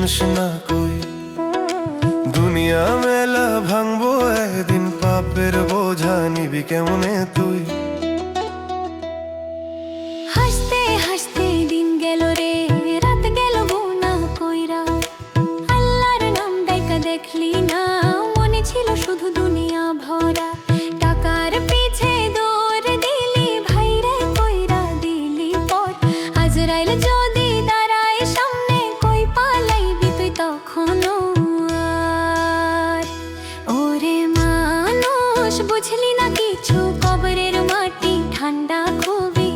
শুনস না কই, দুনিয়া মেলা ভাঙবো একদিন, পাপের বোঝা নিবি কেমনে তুই। হাসতে হাসতে দিন গেল রে, রাত গেল গুনা কইরা, আল্লাহর নাম ডাইকা দেখলি না, মনে ছিল শুধু দুনিয়া ভরা। টাকার পিছে দৌড় দিলি, ভাইরে কইরা দিলি পর, আজরাইল যদি দাঁড়ায় সামনে, কই পালাইবি তুই তখনও আর। ওরে মানুষ বুঝলি না কিছু, কবরের মাটি ঠান্ডা খুবই,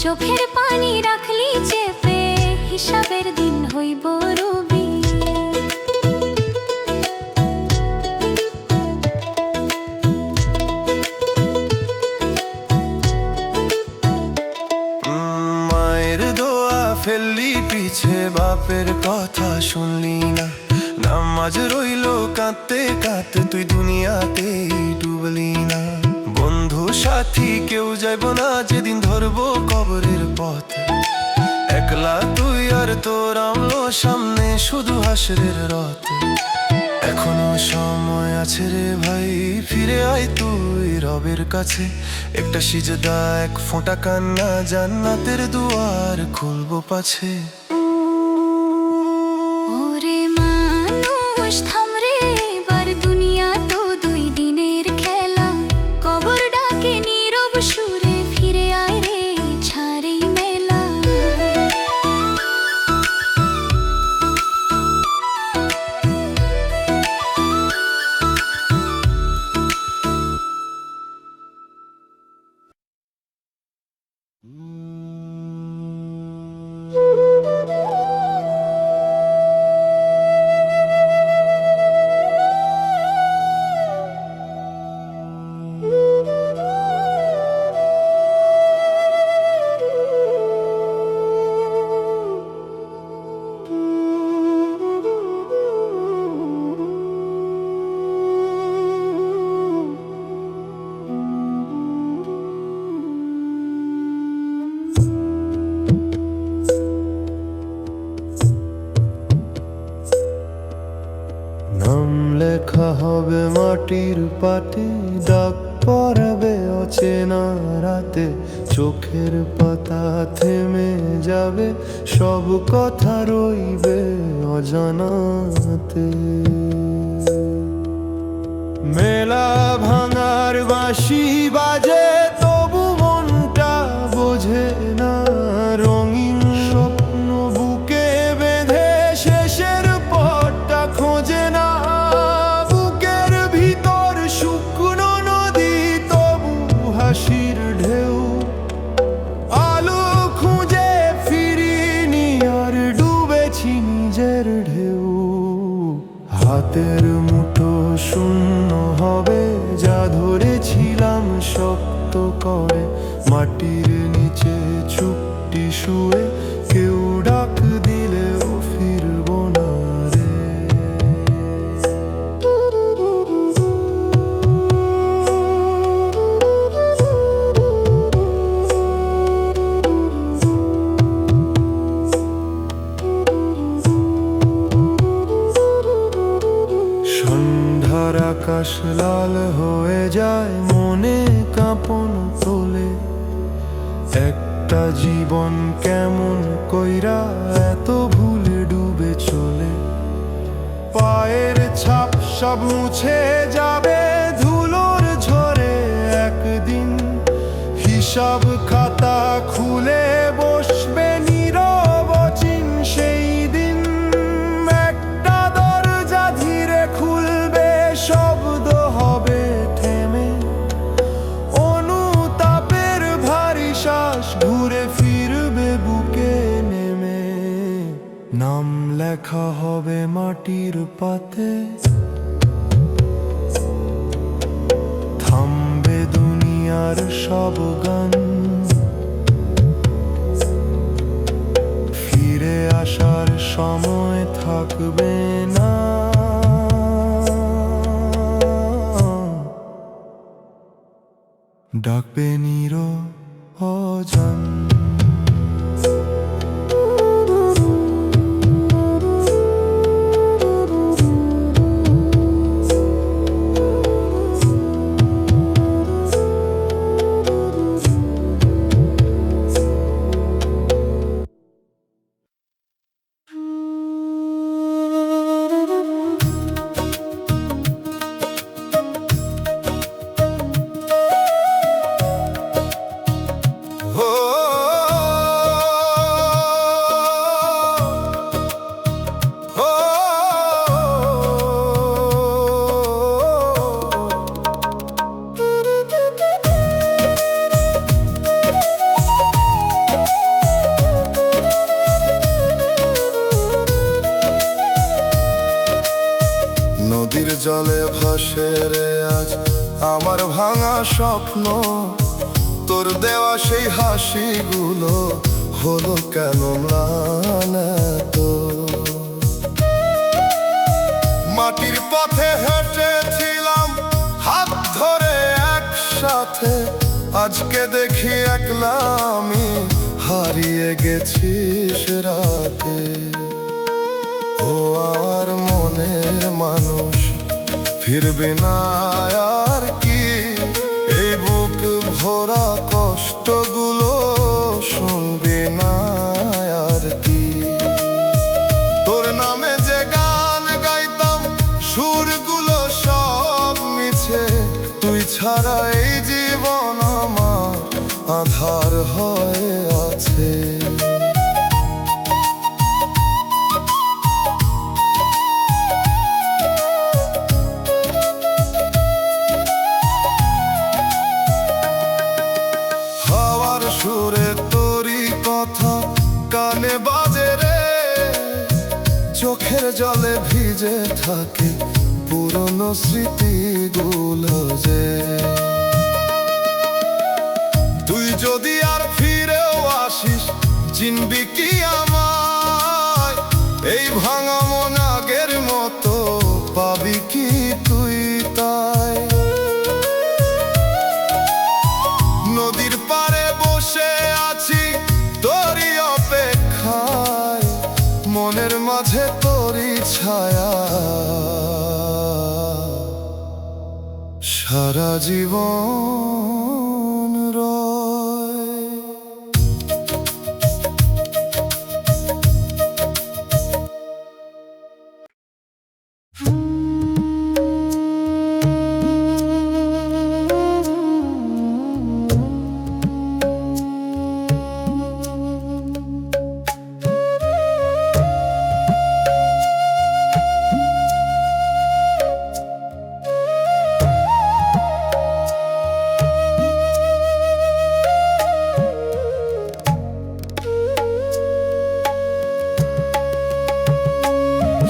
চোখের পানি রাখলি চেপে, হিসাবের দিন হইব রবি। মায়ের দোয়া ফেললি পিছে, বাপের কথা শুনলি না, নামাজ রইল কাঁদতে কাঁদতে, তুই দুনিয়াতেই ডুবলি না। বন্ধু সাথী কেউ যাইব না যেদিন ধরবো কবরের পথ, একলা তুই আর তোর আমলো সামনে, শুধু হাসরের রথ। এখনো সময় আছে রে ভাই, ফিরে আয় তুই রবের কাছে, একটা সিজদা এক ফোঁটা কান্না, জান্নাতের দুয়ার খুলবো পাছে। ওরে মানুষ থামরে, এবার দুনিয়া তো দুই দিনের খেলা, কবর ডাকে নীরব সুরে, ফিরে আয় রে ছাড়েই মেলা। নাম লেখা হবে মাটির পাতে, ডাক পড়াবে অচেনা রাতে, চোখের পাতা থেমে যাবে, সব কথা রইবে অজানাতে। মেলা ভাঙার বাঁশি বাজে, তবু মনটা বোঝে না, রঙিন স্বপ্ন বুকে বেঁধে, শেষের পথটা খোঁজে না। বুকের ভিতর শুকনো নদী, তবু হাসির ঢেউ, আলো খুঁজে ফিরিনি আর, ডুবেছি নিজের ঢেউ। হাতের মুঠো শূন্য হবে, যা ধরেছিলাম শক্ত করে, মাটির নিচে চুপটি শুয়ে, কেউ ডাক দিলেও ফিরবো না রে। সন্ধ্যার আকাশ লাল হয়ে যায়, মনে কাঁপন তোলে, একটা জীবন কেমন কইরা এত ভুলে ডুবে চলে। পায়ের ছাপ সব মুছে যাবে ধুলোর ঝরে একদিন, হিসাব খাতা খুলে বসবে নীরব অচিন সেই দিন। একটা দরজা ধীরে খুলবে, শব্দ হবে থেমে, অনুতাপের ভারী শ্বাস ঘুরে ফিরবে বুকে নেমে। নাম লেখা হবে মাটির পাতে, থামবে দুনিয়ার সব গান, ফিরে আসার সময় থাকবে না। ডাকবে নীরব অজান। জলে ভাসে রে আজ আমার ভাঙা স্বপ্ন, তোর দেওয়া সেই হাসিগুলো হলো কেন ম্লান এত? মাটির পথে হেঁটেছিলাম হাত ধরে একসাথে, আজকে দেখি একলা আমি হারিয়ে গেছিস রাতে। ও আর মনের মানুষ ফিরবে না আর কি, এই বুক ভরা কষ্টগুলো শুনবি না আর কি? তোর নামে যে গান গাইতাম সুরগুলো সব মিছে, তুই ছাড়া এই জীবন আমার আধার হয়ে আছে। হাওয়ার সুরে তোরই কথা কানে বাজে রে, চোখের জলে ভিজে থাকে পুরনো স্মৃতিগুলো যে। তুই যদি আর ফিরেও আসিস চিনবি কি আমায়? এই ভাঙা মন আগের মতো পাবি কি তুই তাই? নদীর পাড়ে বসে আছি তোরই অপেক্ষায়, মনের মাঝে তোরই ছায়া সারা জীবন রয়।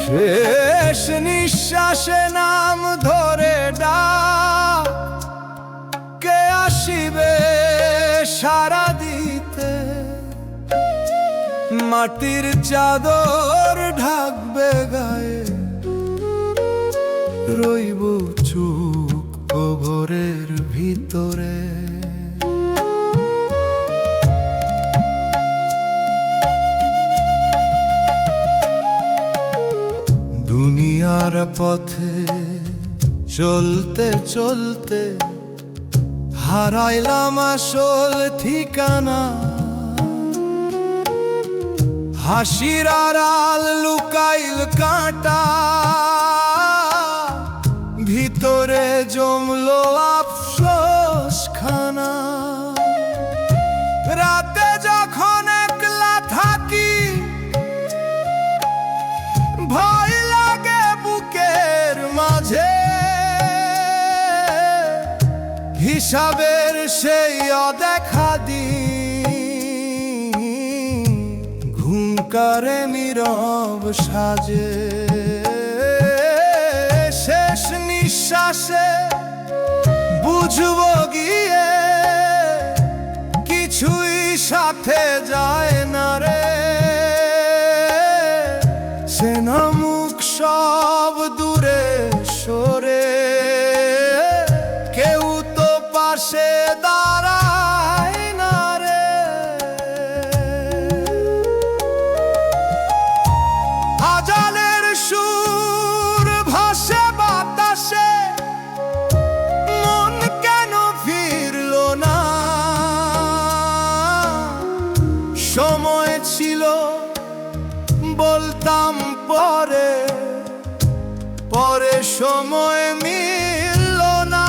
শেষ নিঃশ্বাসে নাম ধরে ডাক, কে আসিবে সারা দিতে? মাটির চাদর ঢাকবে গায়ে, রইব চুপ কবরের ভিতরে। দুনিয়ার পথে চলতে চলতে হারাইলাম আসল ঠিকানা, হাসির আড়াল লুকাইল কাঁটা, ভিতরে জমলো আফসোস খানা। রাতে যখন একলা থাকি ভয় লাগে বুকের মাঝে, হিসাবের সেই অদেখা দিন ঘুমকারে নীরব সাজে। শেষ নিঃশ্বাসে বুঝবো গিয়ে কিছুই সাথে যায় না রে, সে নামুক সব দূরে সরে, কেউ তো পাশে দাঁড়ায় না রে। আজানের সুর ভাসে বাতাসে, মন কেন ফিরল না? সময় ছিল বলতাম পরে, পরে সময় মিলল না।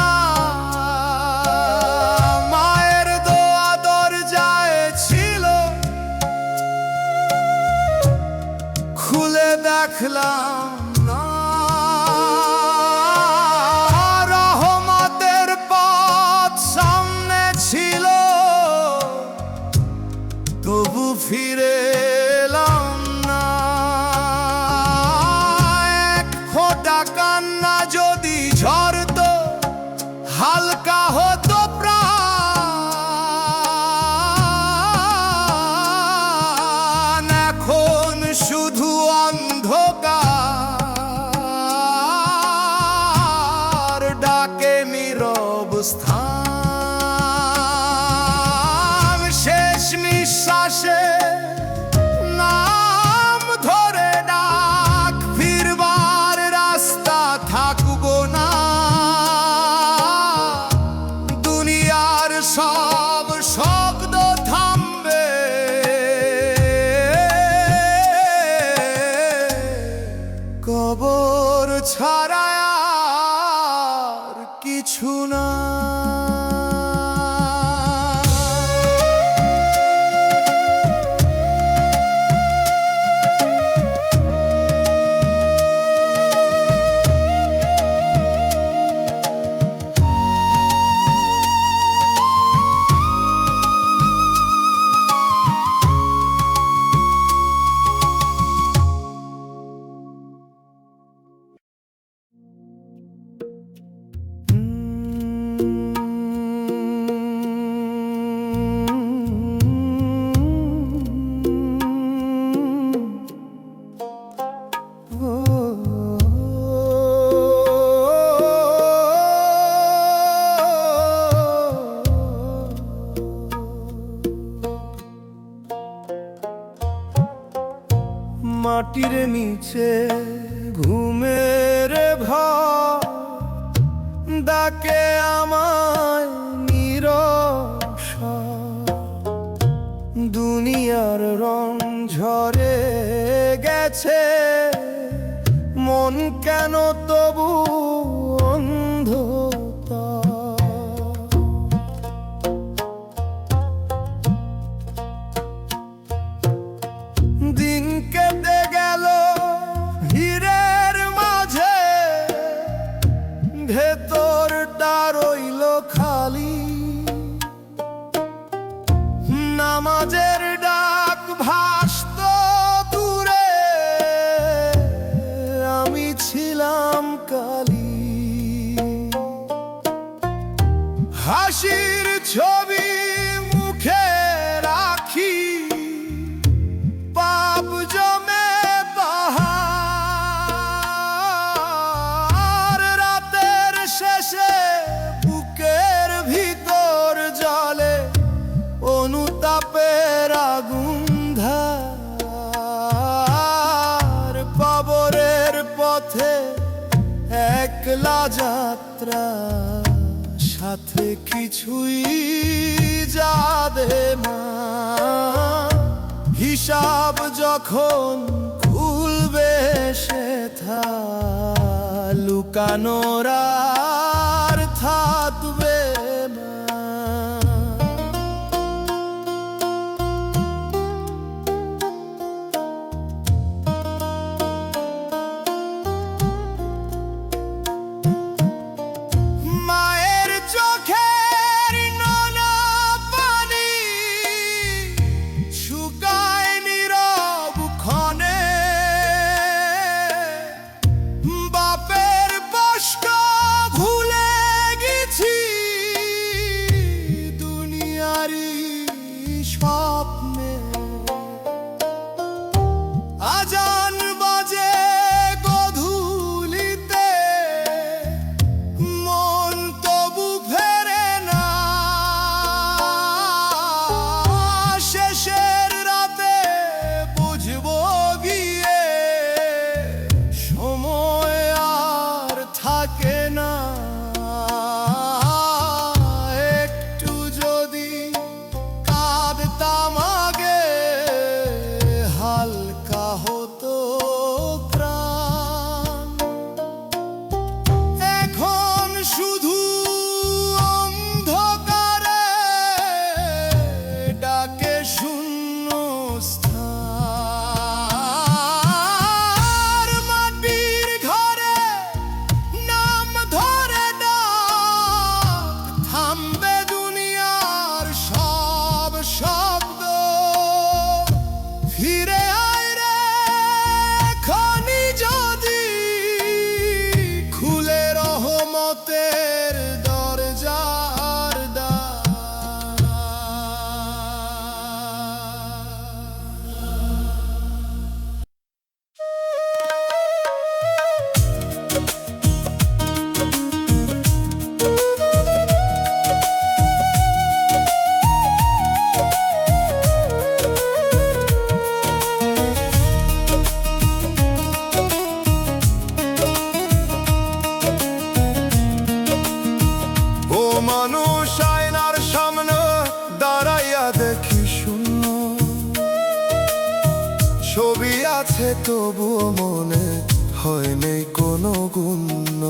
মায়ের দোয়া দরজায় ছিল, খুলে দেখলাম না। রহমতের পথ সামনে ছিল, তবু ফিরে এলাম না। এক ফোঁটা কান্না যদি কবর ছাড়া আর কিছু না। মাটির নিচে ঘুমের ভয় ডাকে আমায় নীরস। দুনিয়ার রং ঝরে গেছে, মন কেন তবু অন্ধকার। দিন কেটে গেল হীরের মাঝে, ভেতরটা রইল খালি। নামাজের ডাক ভাসতো দূরে, আমি ছিলাম কালি। হাসির ছবি মুখে রাখি, পাপ জমে পাহাড়। রাতের শেষে বুকের ভিতর জলে অনুতাপের আগুন ধার। কবরের পথে একলা যাত্রা, সাথে কিছুই যাবে না। হিসাব যখন খুলবে সেথা, লুকানোর আর থাকবে না। মায়ের চোখের নোনা পানি শুকায় নীরব ক্ষণে, বাপের কষ্ট ভুলে গেছি দুনিয়ারি স্বপ্নে। আজান বাজে গধূলিতে, মন তবু ফেরে না। শেষের রাতে বুঝবো গিয়ে, সময় আর থাকে না। একটু যদি কাঁদতাম আগে, হালকা হতো প্রাণ। এখন শুধু অন্ধকারে ডাকে শূন্য স্থান। মাটির ঘরে নাম ধরে ডাক, থামবে দুনিয়ার সব শব্দ। ফিরে আয় রে খনি যদি, খুলে রহমতের দরজার দ্বার। ও মানুষ, আয়নার সামনে দাঁড়াইয়া দেখি শূন্য। ছবি আছে তবুও মনে হয় নেই কোনো গুণ্য।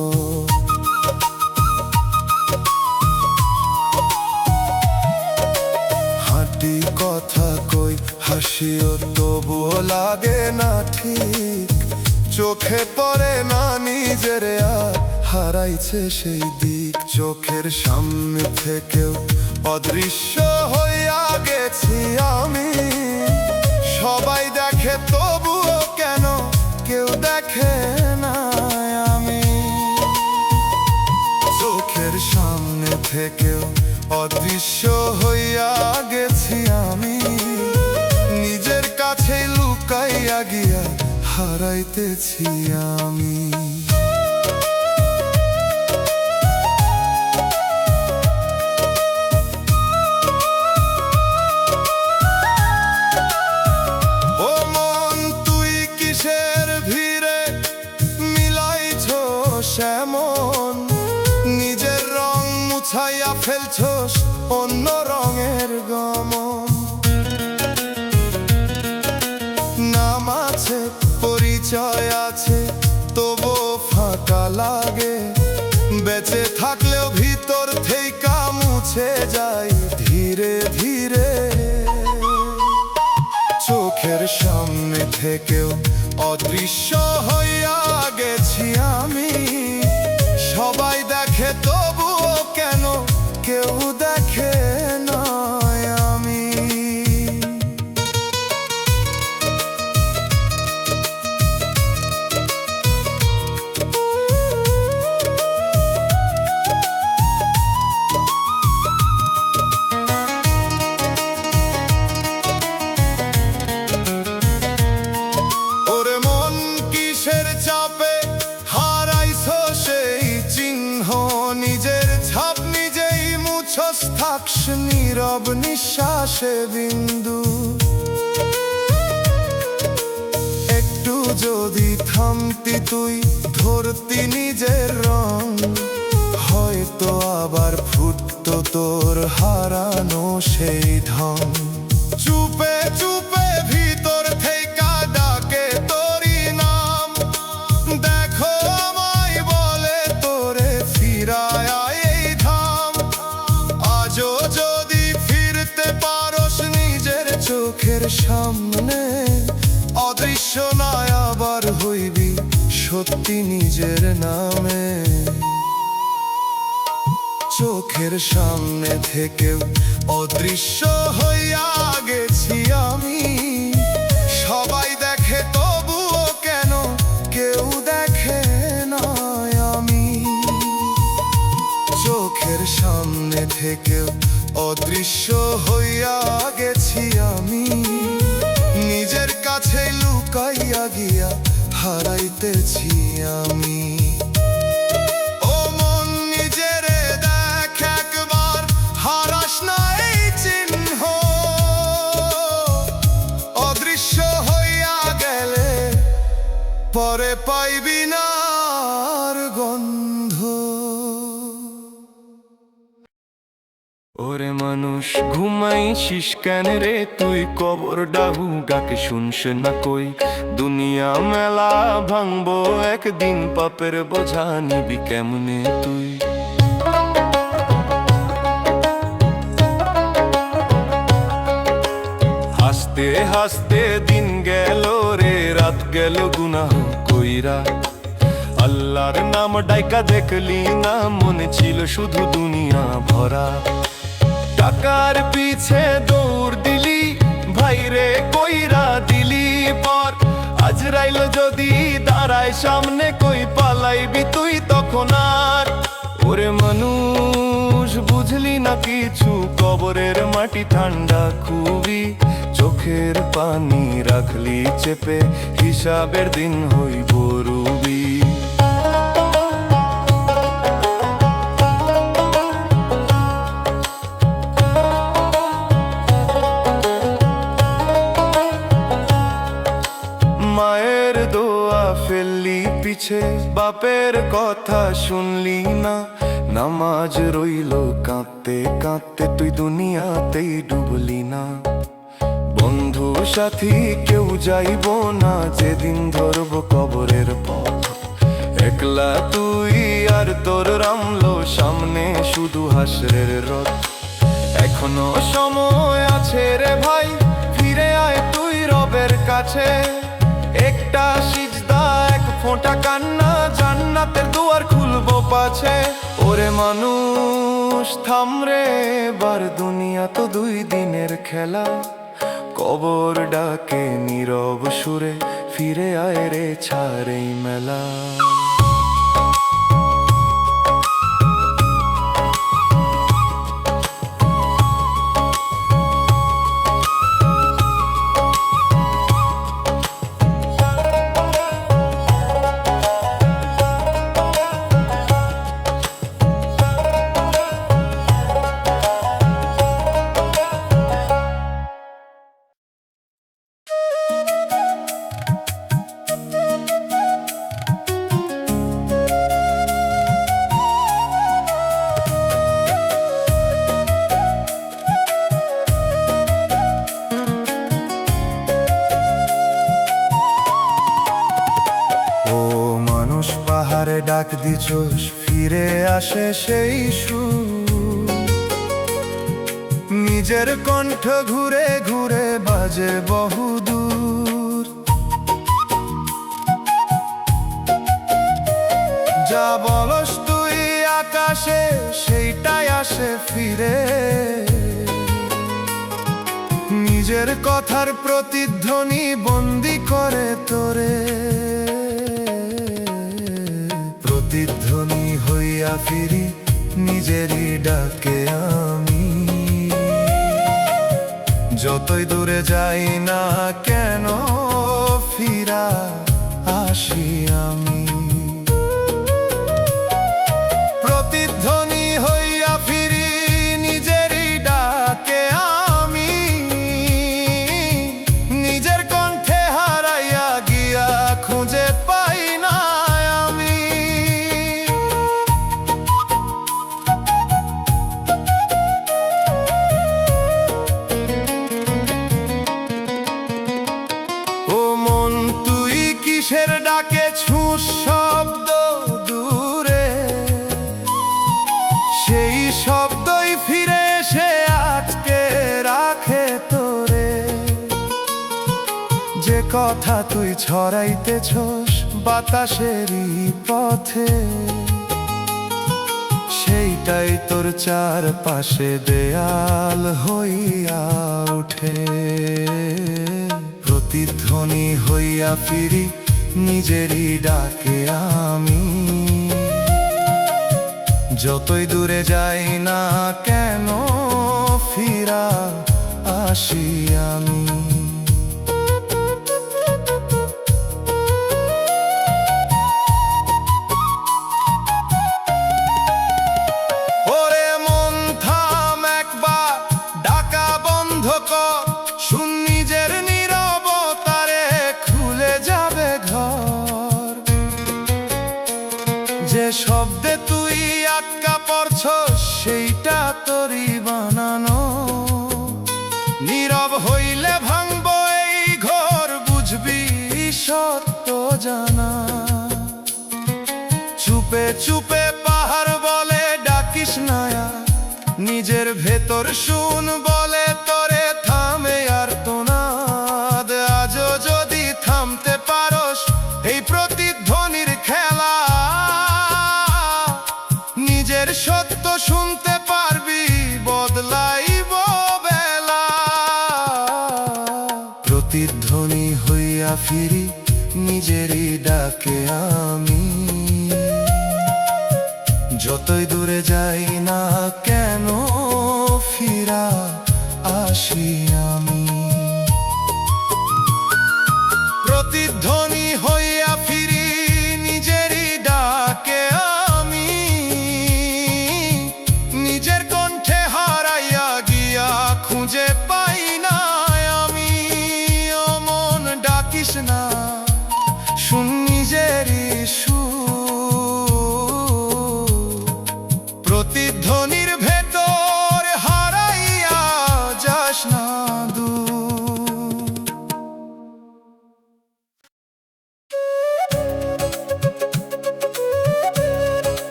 হাঁটি কথা কই হাসিও তবুও লাগে না ঠিক, চোখে পড়ে না নিজের আর হারাইছে সেই দিক। চোখের সামনে থেকেও অদৃশ্য হইয়া গেছি আমি, সবাই দেখে তবুও কেন কেউ দেখে না আমি। চোখের সামনে থেকেও অদৃশ্য হইয়া গেছি আমি, নিজের কাছেই লুকাইয়া গিয়া হারাইতেছি আমি। ও মন তুই কিসের ভিড়ে মিলাইছস এমন, নিজের রং মুছাইয়া ফেলছস অন্য রঙের গমন। নাম আছে পরিচয় আছে তবু ফাঁকা লাগে, বেঁচে থাকলেও ভিতর থেইকা মুছে যায় ধীরে ধীরে। চোখের সামনে থেকেও অদৃশ্য হইয়া গেছি আমি, সবাই দেখে তবুও কেন কেউ দেখে না আমি। ওরে মন কিসের চাপে হারাইছো সেই চিহ্ন, নিজের ছাপ নিজেই মুছস থাকস নীরব নিঃশ্বাসে বিন্দু। একটু যদি থামতি তুই ধরতি নিজের রং, হয়তো আবার ফুটতো তোর হারানো সেই ঢং। চুপে চুপে ভিতর থেকে ডাকে তোরি নাম, দেখো আমায় বলে তোরে ফিরায় এই ধাম। আজও যদি ফিরতে পারস নিজের চোখের সামনে, অদৃশ্য নয় আবার হইবি সত্যি নিজের নামে। চোখের সামনে থেকেও অদৃশ্য হইয়া গেছি আমি, সবাই দেখে তবুও কেন কেউ দেখে না আমি। চোখের সামনে থেকেও অদৃশ্য হইয়া গেছি আমি, নিজের কাছে লুকাইয়া গিয়া হারাইতেছি আমি। ও মন নিজেরে দেখ একবার, হারাস না এই চিহ্ন, অদৃশ্য হইয়া গেলে পরে পাইবি না আর গন্ধ। ওরে মানুষ ঘুমাইছিস কেন রে তুই, কবর ডাহু গাকে শুনস না কই। দুনিয়া মেলা ভাঙবো একদিন, পাপের বোঝা নিবি কেমনে তুই। হাসতে হাসতে দিন গেল রে, রাত গেল গুনাহ কইরা। আল্লাহর নাম ডাইকা দেখলি না, মনে ছিল শুধু দুনিয়া ভরা। টাকার পিছে দৌড় দিলি ভাইরে কইরা দিলি পর, আজরাইল যদি দাঁড়ায় সামনে কই পালাইবি তুই তখন আর। ওরে মানুষ বুঝলি না কিছু, কবরের মাটি ঠান্ডা খুবই, চোখের পানি রাখলি চেপে, হিসাবের দিন হইব রুবি। মায়ের দোয়া ফেললি পিছে, বাপের কথা শুনলি না, নামাজ রইল কাঁদতে কাঁদতে, তুই দুনিয়াতেই ডুবলি না। বন্ধু সাথী কেউ যাইব না, যেদিন ধরব কবরের পথ একলা তুই আর তোর রামলো সামনে শুধু হাসরের রথ। এখনো সময় আছে রে ভাই, ফিরে আয় তুই রবের কাছে। একটা সিজদা, এক ফোঁটা কান্না, জান্নাতের দুয়ার খুলবো পাছে। ওরে মানুষ থাম রে এবার, দুনিয়া তো দুই দিনের খেলা। কবর ডাকে নীরব সুরে, ফিরে আয় রে ছাড় এই মেলা। পাহাড়ে ডাক দিছোস, ফিরে আসে সেই সুর। নিজের কণ্ঠ ঘুরে ঘুরে বাজে বহুদূর। যা বলস তুই আকাশে, সেইটাই আসে ফিরে। নিজের কথার প্রতিধ্বনি বন্দি করে তোরে। প্রতিধ্বনি হইয়া ফিরি নিজেরই ডাকে আমি। যতই দূরে যাই না কেন ফিরা আসি আমি। প্রতিধ্বনি হইয়া ফিরি নিজেরই ডাকে আমি। নিজের কণ্ঠে হারাইয়া গিয়া খুঁজে পাই না আমি। ও মন তুই কিসের ডাকে ছুঁস শব্দ দূরে। সেই শব্দই ফিরে এসে আজকে রাখে তোরে। যে কথা তুই ছড়াইতেছস বাতাসেরই পথে, সেইটাই তোর চারপাশে দেয়াল হইয়া ওঠে। প্রতিধ্বনি হইয়া ফিরি নিজেরই ডাকে আমি। যতই দূরে যাই না কেন ফিরা আসি আমি। ওরে মন থাম একবার, ডাকা বন্ধ কর। শুন নিজের নীরবতারে, খুলে যাবে ঘর। যে শব্দে তুই আটকা পড়ছস সেইটা তোরই বানানো। নীরব হইলে ভাঙবো এই ঘর, বুঝবি সত্য জানা। চুপে চুপে পাহাড় বলে ডাকিস নায়া, নিজের ভেতর শুন বলে তোরে থামে আর তোনাদ। আজও যদি থামতে পারস এই প্রতিধ্বনির খেলা, নিজের সত্য শুনতে পারবি বদলাইব বেলা। প্রতিধ্বনি হইয়া ফিরি নিজেরই ডাকে আমি। যতই দূরে যাই না কেন ফিরা আসি আমি। প্রতিধ্বনি হইয়া ফিরি নিজেরই ডাকে আমি। নিজের কণ্ঠে হারাইয়া গিয়া খুঁজে পাই না আমি। ও মন ডাকিস না, শুন নিজেরই প্রতিধ্বনির ভেতর হারাইয়া যাস না দূর।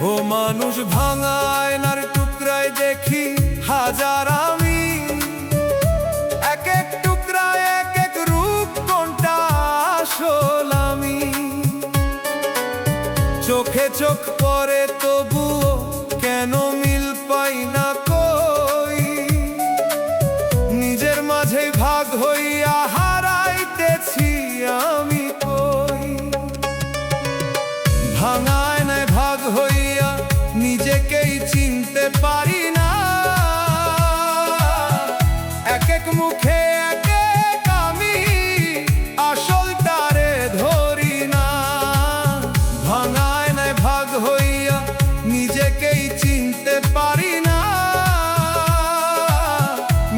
ও মানুষ ভাঙা আয়নার টুকরায় দেখি হাজার আমি, এক এক টুকরায় এক এক রূপ, কোনটা আসল আমি। চোখে চোখ পড়ে তবুও কেন মিল পাই না কই, নিজের মাঝে ভাগ হইয়া হারাইতেছি আমি কই। ভাঙা আয়নায় ভাগ হইয়া নিজেকেই চিনতে পারি না, এক এক মুখে এক এক আমি, আসলটারে ধরি না। ভাঙা আয়নায় ভাগ হইয়া নিজেকেই চিনতে পারি না,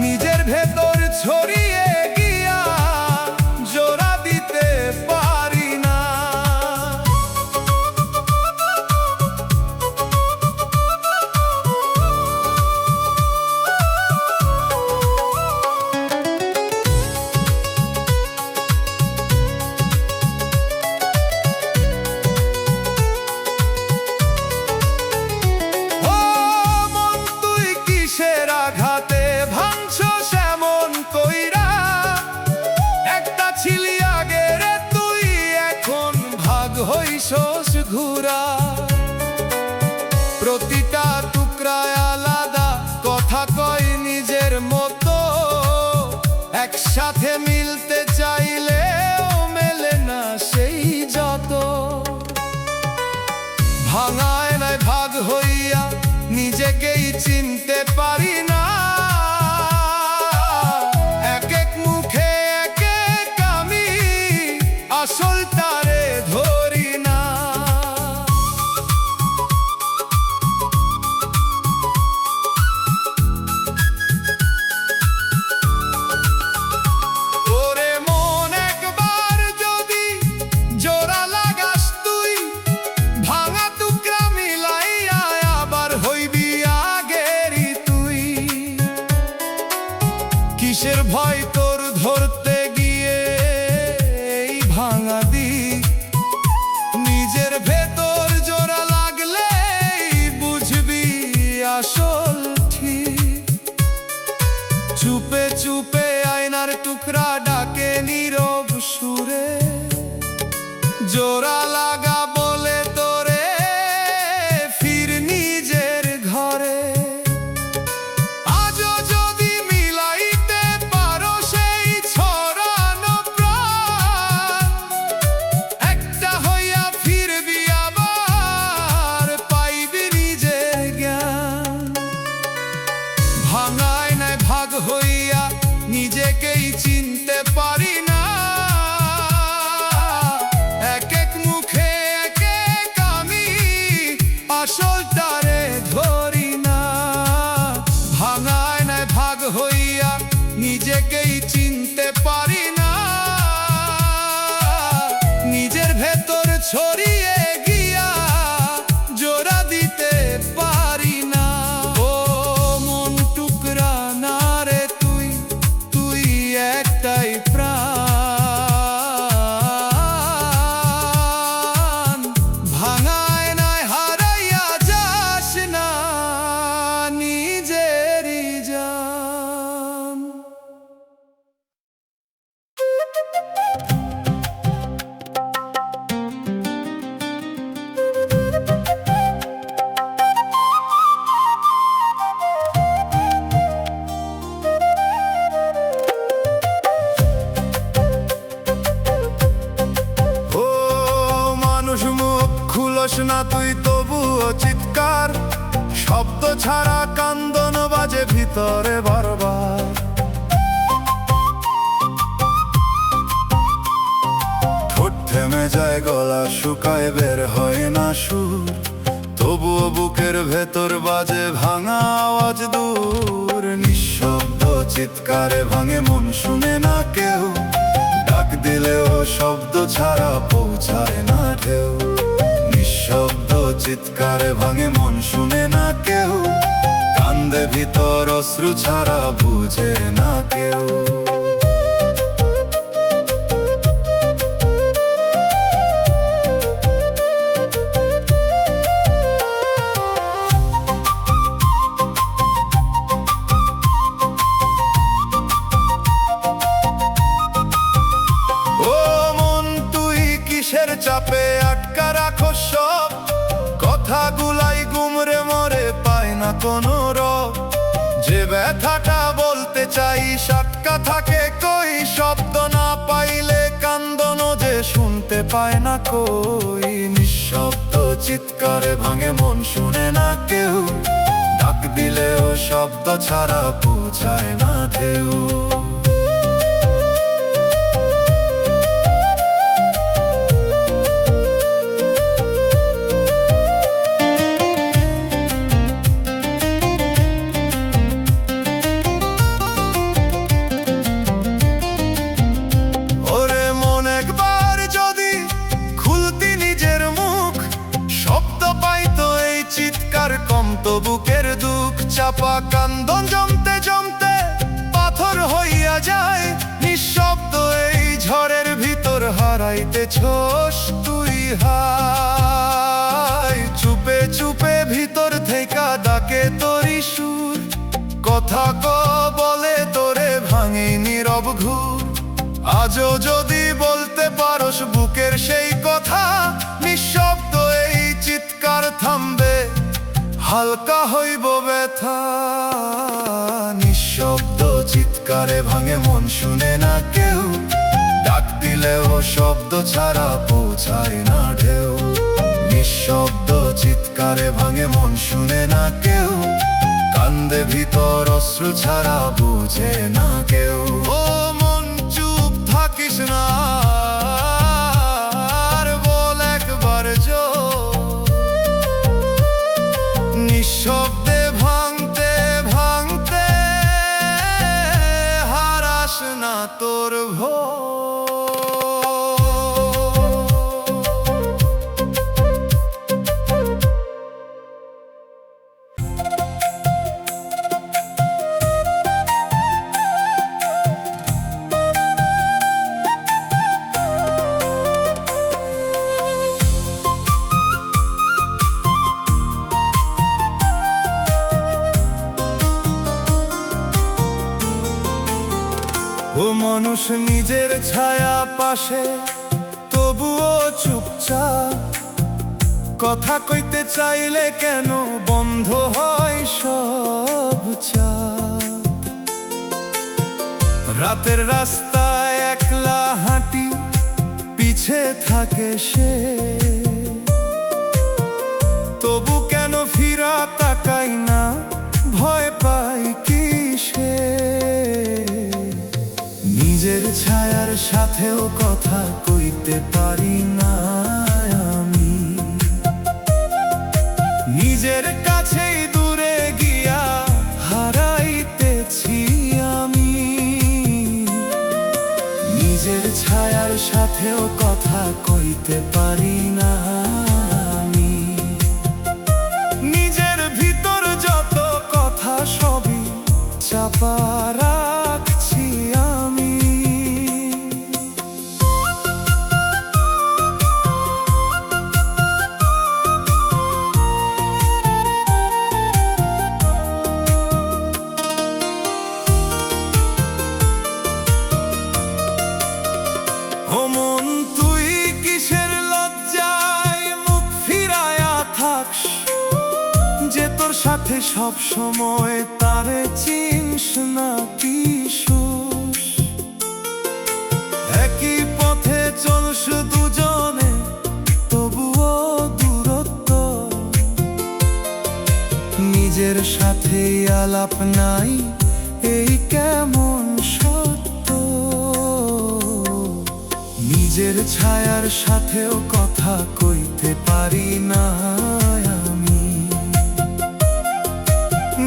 নিজের ভেতর ছড়িয়ে গিয়া জোড়া দিতে পারি না। ও মন তুই কিসের আঘাতে ভাঙছস এমন কইরা, একটা ছিলি আগে রে তুই, এখন ভাগ হইছস ঘুরা। প্রতিটা টুকরায় আলাদা কথা কয় নিজের মতো, একসাথে মিলতে চাইলেও মেলে না সেই যত। ভাঙা আয়নায় ভাগ হইয়া নিজেকেই চিনতে পারি না, এক এক মুখে এক এক আমি, আসলটারে ধরি না। ওরে মন একবার যদি জোড়া লাগাস তুই, ভাঙা টুকরা মিলাইয়া আবার হইবি আগেরই তুই। কিসের ভয় তোর ধরতে গিয়ে এই ভাঙা দিক, নিজের ভেতর জোড়া লাগলেই বুঝবি আসল ঠিক। চুপে চুপে আয়নার টুকরা ডাকে নীরব সুরে, জোড়া লাগা বলে তোরে ফির নিজের ঘরে। আজও যদি মিলাইতে পারো সেই ছড়ানো প্রাণ, একটা হইয়া ফিরবি আবার, পাইবি নিজের জ্ঞান। ভাঙা আয়নায় ভাগ হইয়া নিজেকেই চিনতে পারি না, এক এক মুখে এক এক আমি, আসলটারে ধরি না। ভাঙা আয়নায় ভাগ হইয়া নিজেকেই চিনতে পারি না, নিজের ভেতর ছড়িয়ে গিয়া জোড়া দিতে পারি না। ও মন টুকরা না রে তুই, তুই একটাই প্রাণ। ভাঙা আয়নায় হারাইয়া যাস না নিজেরই জান। ও মানুষ মুখ খুলস না তুই তবুও চিৎকার, শব্দ ছাড়া কান্দন বাজে ভিতরে বারবার। ঠোঁট থেমে যায়, গলা শুকায়, বের হয় না সুর, তবুও বুকের ভেতর বাজে ভাঙা আওয়াজ দূর। নিঃশব্দ চিৎকারে ভাঙে মন, শুনে না কেউ, ডাক দিলেও শব্দ ছাড়া পৌঁছায় না ঢেউ। নিঃশব্দ চিৎকারে ভাঙে মন, শুনে না কেউ, কান্দে ভিতর অশ্রু ছাড়া বুঝে না কেউ। কোনো রব। যে ব্যথাটা বলতে চাই সাক্কা থাকে কই, শব্দ না পাইলে কান্দন যে শুনতে পায় না কই। নিঃশব্দ চিৎকারে ভাঙে মন, শুনে না কেউ, ডাক দিলেও শব্দ ছাড়া পৌঁছায় না ঢেউ। ওরে মন একবার যদি খুলতি নিজের মুখ, শব্দ পাইতো এই চিৎকার কমতো বুকের দুঃখ। চাপা কান্দন জমতে জমতে পাথর হইয়া যায়, নিঃশব্দ এই ঝড়ের ভিতর হারাইতেছস তুই হায়। চুপে চুপে ভিতর থেকে ডাকে তোরি সুর, কথা বলে তোরে ভাঙে নীরব ঘুর। আজও যদি বলতে পারস বুকের সেই কথা, নিঃশব্দ এই চিৎকার থামবে, হালকা হইব ব্যথা। নিঃশব্দ চিৎকারে ভাঙে মন, শুনে না কেউ, ডাক দিলেও শব্দ ছাড়া পৌঁছায় না ঢেউ। নিঃশব্দ চিৎকারে ভাঙে মন, শুনে না কেউ, কান্দে ভিতর অশ্রু ছাড়া বুঝে না কেউ। ও মন চুপ থাকিস না, আর বল একবার নিঃশব্দে ভাঙতে ভাঙতে হারাস না তোর ভয়। ও মানুষ নিজের ছায়া পাশে, তবুও চুপচাপ, কথা কইতে চাইলে কেন বন্ধ হয় সব চাপ। রাতের রাস্তায় একলা হাঁটি, পিছে থাকে সে, তবু কেন ফিরা তাকাই না, ভয় পাই কিসে। নিজের ছায়ার সাথেও কথা কইতে পারি না আমি, নিজের কাছেই দূরে গিয়া হারাইতেছি আমি। নিজের ছায়ার সাথেও কথা কইতে পারি না আমি, নিজের ভিতর যত কথা সবই চাপা রাখছি আমি। ও মন তুই কিসের লজ্জায় মুখ ফিরায়া থাকস, যে তোর সাথে সব সময় তারে চিনস না কিশোর। একই পথে চলস দুজনে, তবুও দূরত্ব, নিজের সাথে আলাপ নাই, এই কেমন সত্য। নিজের ছায়ার সাথেও কথা কইতে পারি না আমি,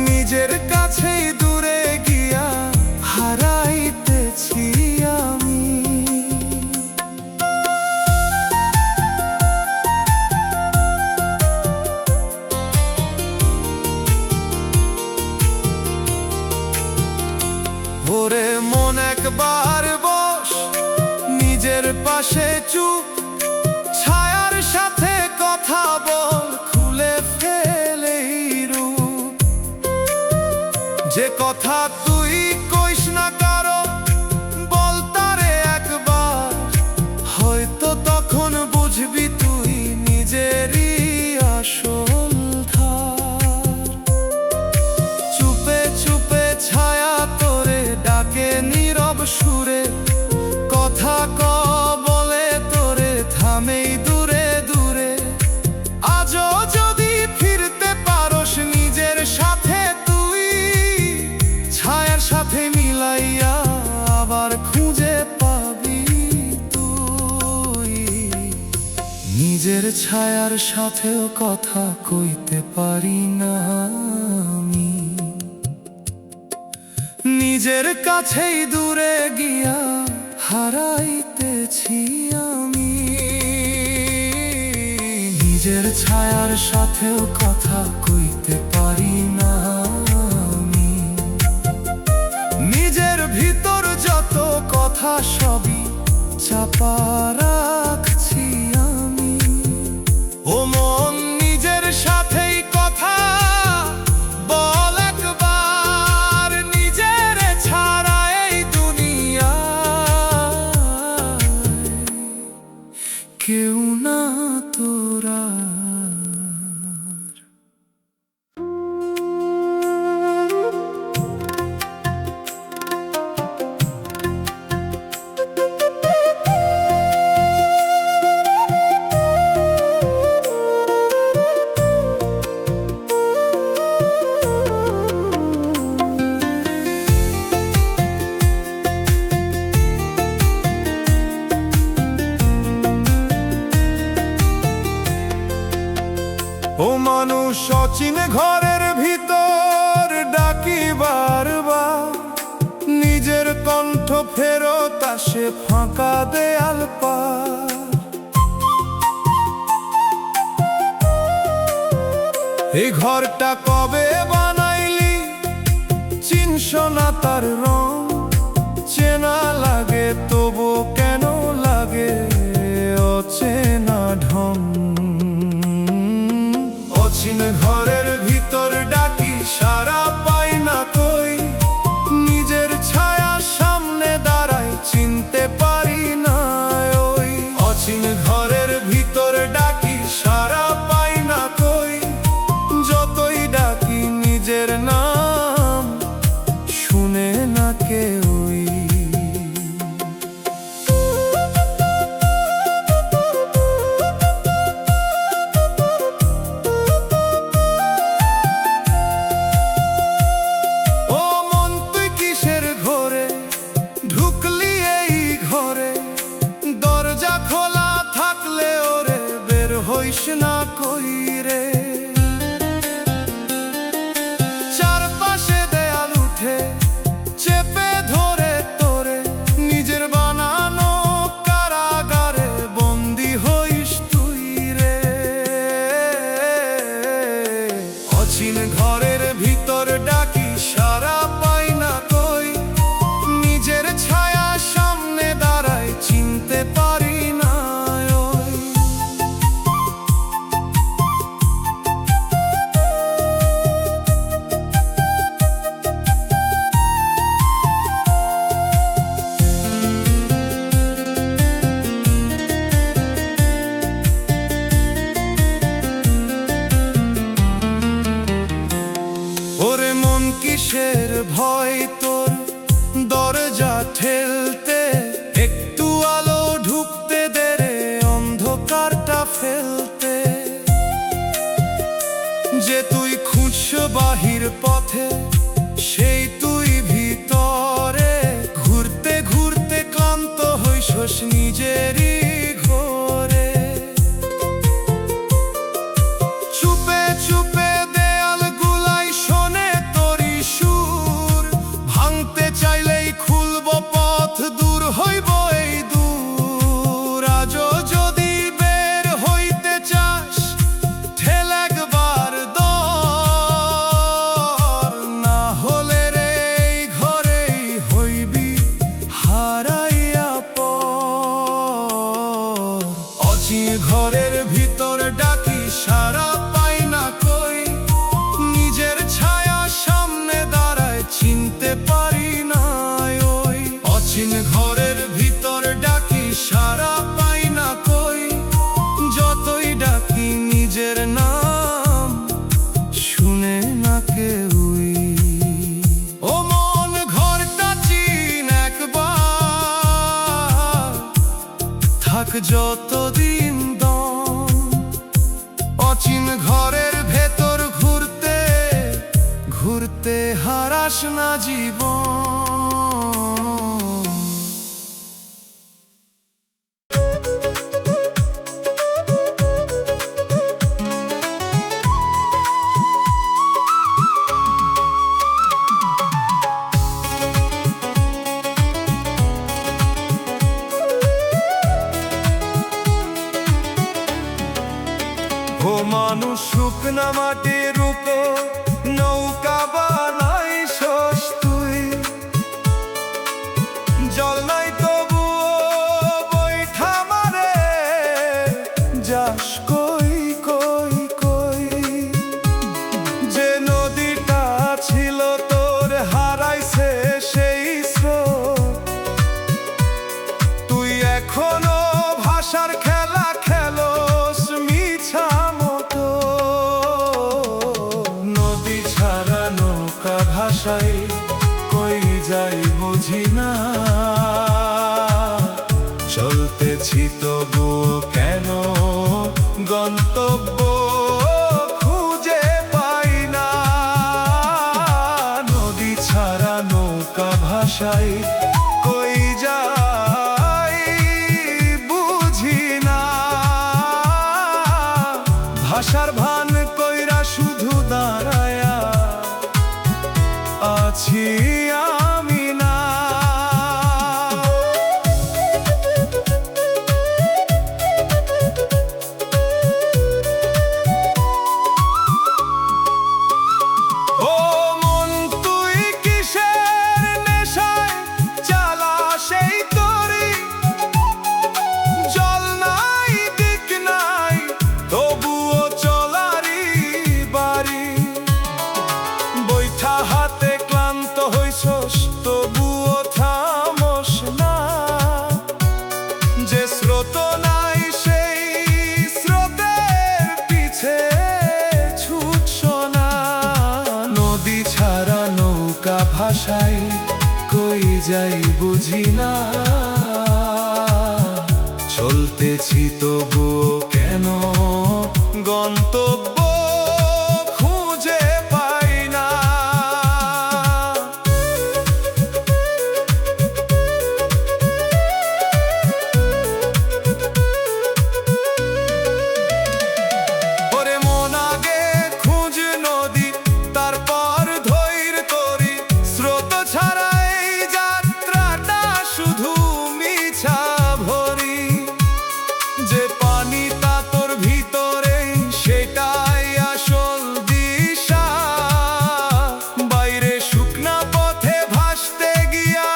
নিজের কাছেই দূরে গিয়া হারাইতেছি আমি। ওরে মন একবার বস নিজের পাশে, চুপ ছায়ার সাথে কথা বল, খুলে ফেলেই রূপ। যে কথা তুই কইস না কারো, বল তারে একবার, হয়তো তখন বুঝবি তুই নিজেরই আসল ধার। নিজের ছায়ার সাথেও কথা কইতে পারি না আমি, নিজের কাছেই দূরে গিয়া হারাইতেছি আমি। নিজের ছায়ার সাথেও কথা কইতে পারি না আমি, নিজের ভিতর যত কথা সবই চাপা রাখছি আমি। ও মন, নিজের সাথেই কথা বল একবার, নিজের ছাড়া এই দুনিয়ায় কেউ না তোরা। ও মানুষ, অচিন ঘরের ভিতর ডাকি বারবার, নিজের কণ্ঠ ফেরত আসে ফাঁকা দেয়াল পার। এই ঘরটা কবে বানাইলি, চিনস না তার রং, চেনা লাগে তবু কেন লাগে অচেনা ঢং। অচিন ঘরের ভিতর ডাকি সারা পাই না কই, নিজের ছায়া সামনে দাঁড়াই চিনতে পারি না ওই। অচিন ঘরের ভিতর ডাকি সারা পাই না কই, যতই ডাকি নিজের নাম শুনে না কেউই। না কই রে, চারপাশে দেয়াল উঠে চেপে ধরে তোরে, নিজের বানানো কারাগারে বন্দি হইস তুই রে। অচিন ঘরের ভিতর ডাকি সারা পাই না কই, নিজের ছায়া সামনে দাঁড়ায় চিনতে পারি না ওই। ওরে মন, কিসের ভয় তোর দরজা ঠেলতে, একটু আলো ঢুকতে দে রে অন্ধকারটা ফেলতে। যে তুই খুঁজছ বাহির পথে, সেই তুই ভিতরে, ঘুরতে ঘুরতে ক্লান্ত হইছস নিজেরই ঘরে। চুপে চুপে দেয়াল গুলাই শোনে তোরি সুর, ভাঙতে চাইলেই খুলব পথ, দূর হইব এই দূর। আজও যদি বের হইতে চাস ঠেল একবার দর, না হলে রে এই ঘরেই হইবি হারাইয়া পর। অচিন ঘরের ভিতর ডাকি সারা পাই না কই, নিজের ছায়া সামনে দাঁড়ায় চিনতে পারি না ওই। অচিন ঘরের ভিতর ডাকি সারা পাই না কই, যতই ডাকি নিজের নাম শুনে না কেউই। ও মন, ঘরটা চিন একবার, থাক যতদিন দম। অচিন ঘরের ভেতর ঘুরতে ঘুরতে হারাস না জীবন। কো নৌকা বানাইছস তুই, জল নাই তবুও বৈঠা মারে যাস কই কই কই। যে নদীটা ছিল তোর হারাইছে সেই স্রোত, তুই এখনো ভাষার খেলা খেলোস মিছা মতো। নদী ছাড়া নৌকা ভাষাই কই যাই বুঝি না, চলতেছি তবুও কেন গন্তব্য খুঁজে পাই না। নদী ছাড়া নৌকা ভাষাই কই যাই বুঝি না, ভাষার ভান কইরা শুধু দাঁড়ায়া আছি আমি না। ও মন তুই কিসের নেশায় চালা সেই তরি, জল নাই দিক নাই তবুও চলারি বাড়ি। বৈঠা হাতে ক্লান্ত হইছস তবুও থামস না, যে স্রোত নাই সেই স্রোতের পিছে ছুটছ না। নদী ছাড়া নৌকা ভাষাই কই যাই বুঝি না, চলতেছি তবুও কেন গন্তব্য খুঁজে পাই না। ওরে মন আগে খুঁজ নদী, তারপর ধৈর তরি, স্রোত ছাড়া এই যাত্রাটা শুধু মিছা ভরি। যে পানি তা তোর ভিতরে সেটাই আসল দিশা, বাইরে শুকনা পথে ভাসতে গিয়া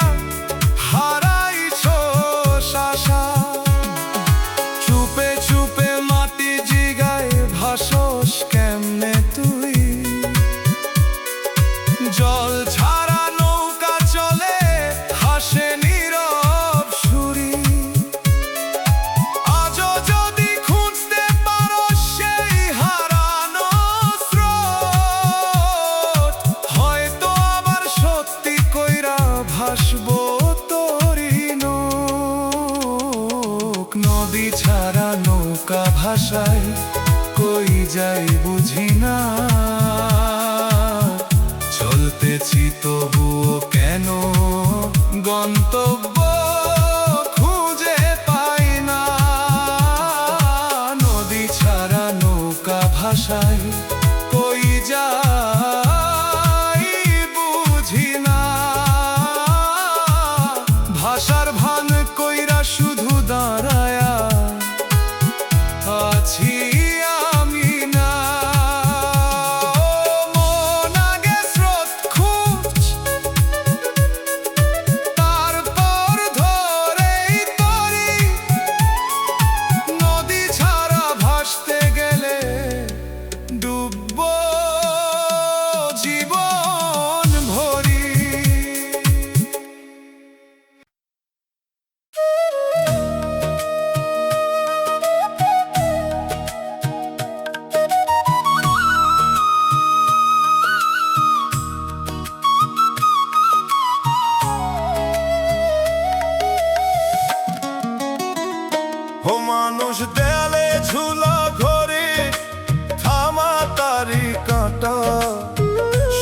হারাইছস আশা। চুপে চুপে মাটি জিগায় ভাসস কেমনে তুই, জল ছাড়া নৌকা চলে হাসে নীরব সুরি। আজও যদি খুঁজতে পারো সেই হারানো স্রোত, হয়তো আবার সত্যি কইরা ভাসবো তোরি নৌক। নদী ছাড়া নৌকা ভাষায় কই যাই বুঝি না, চলতেছি তবুও কেন গন্তব্য খুঁজে পাই না। নদী ছাড়া নৌকা ভাষায় কই যাই বুঝি না, ভাষার ভান কইরা শুধু দাঁড়ায়া আছি আমি না। মন আগে স্রোত খুঁজ, তারপর ধরেই তরি, নদী ছাড়া ভাসতে গেলে ডুবব জীবন ভরি। ও মানুষ দেয়ালে ঝুলা ঘরে থামা তারি কাঁটা,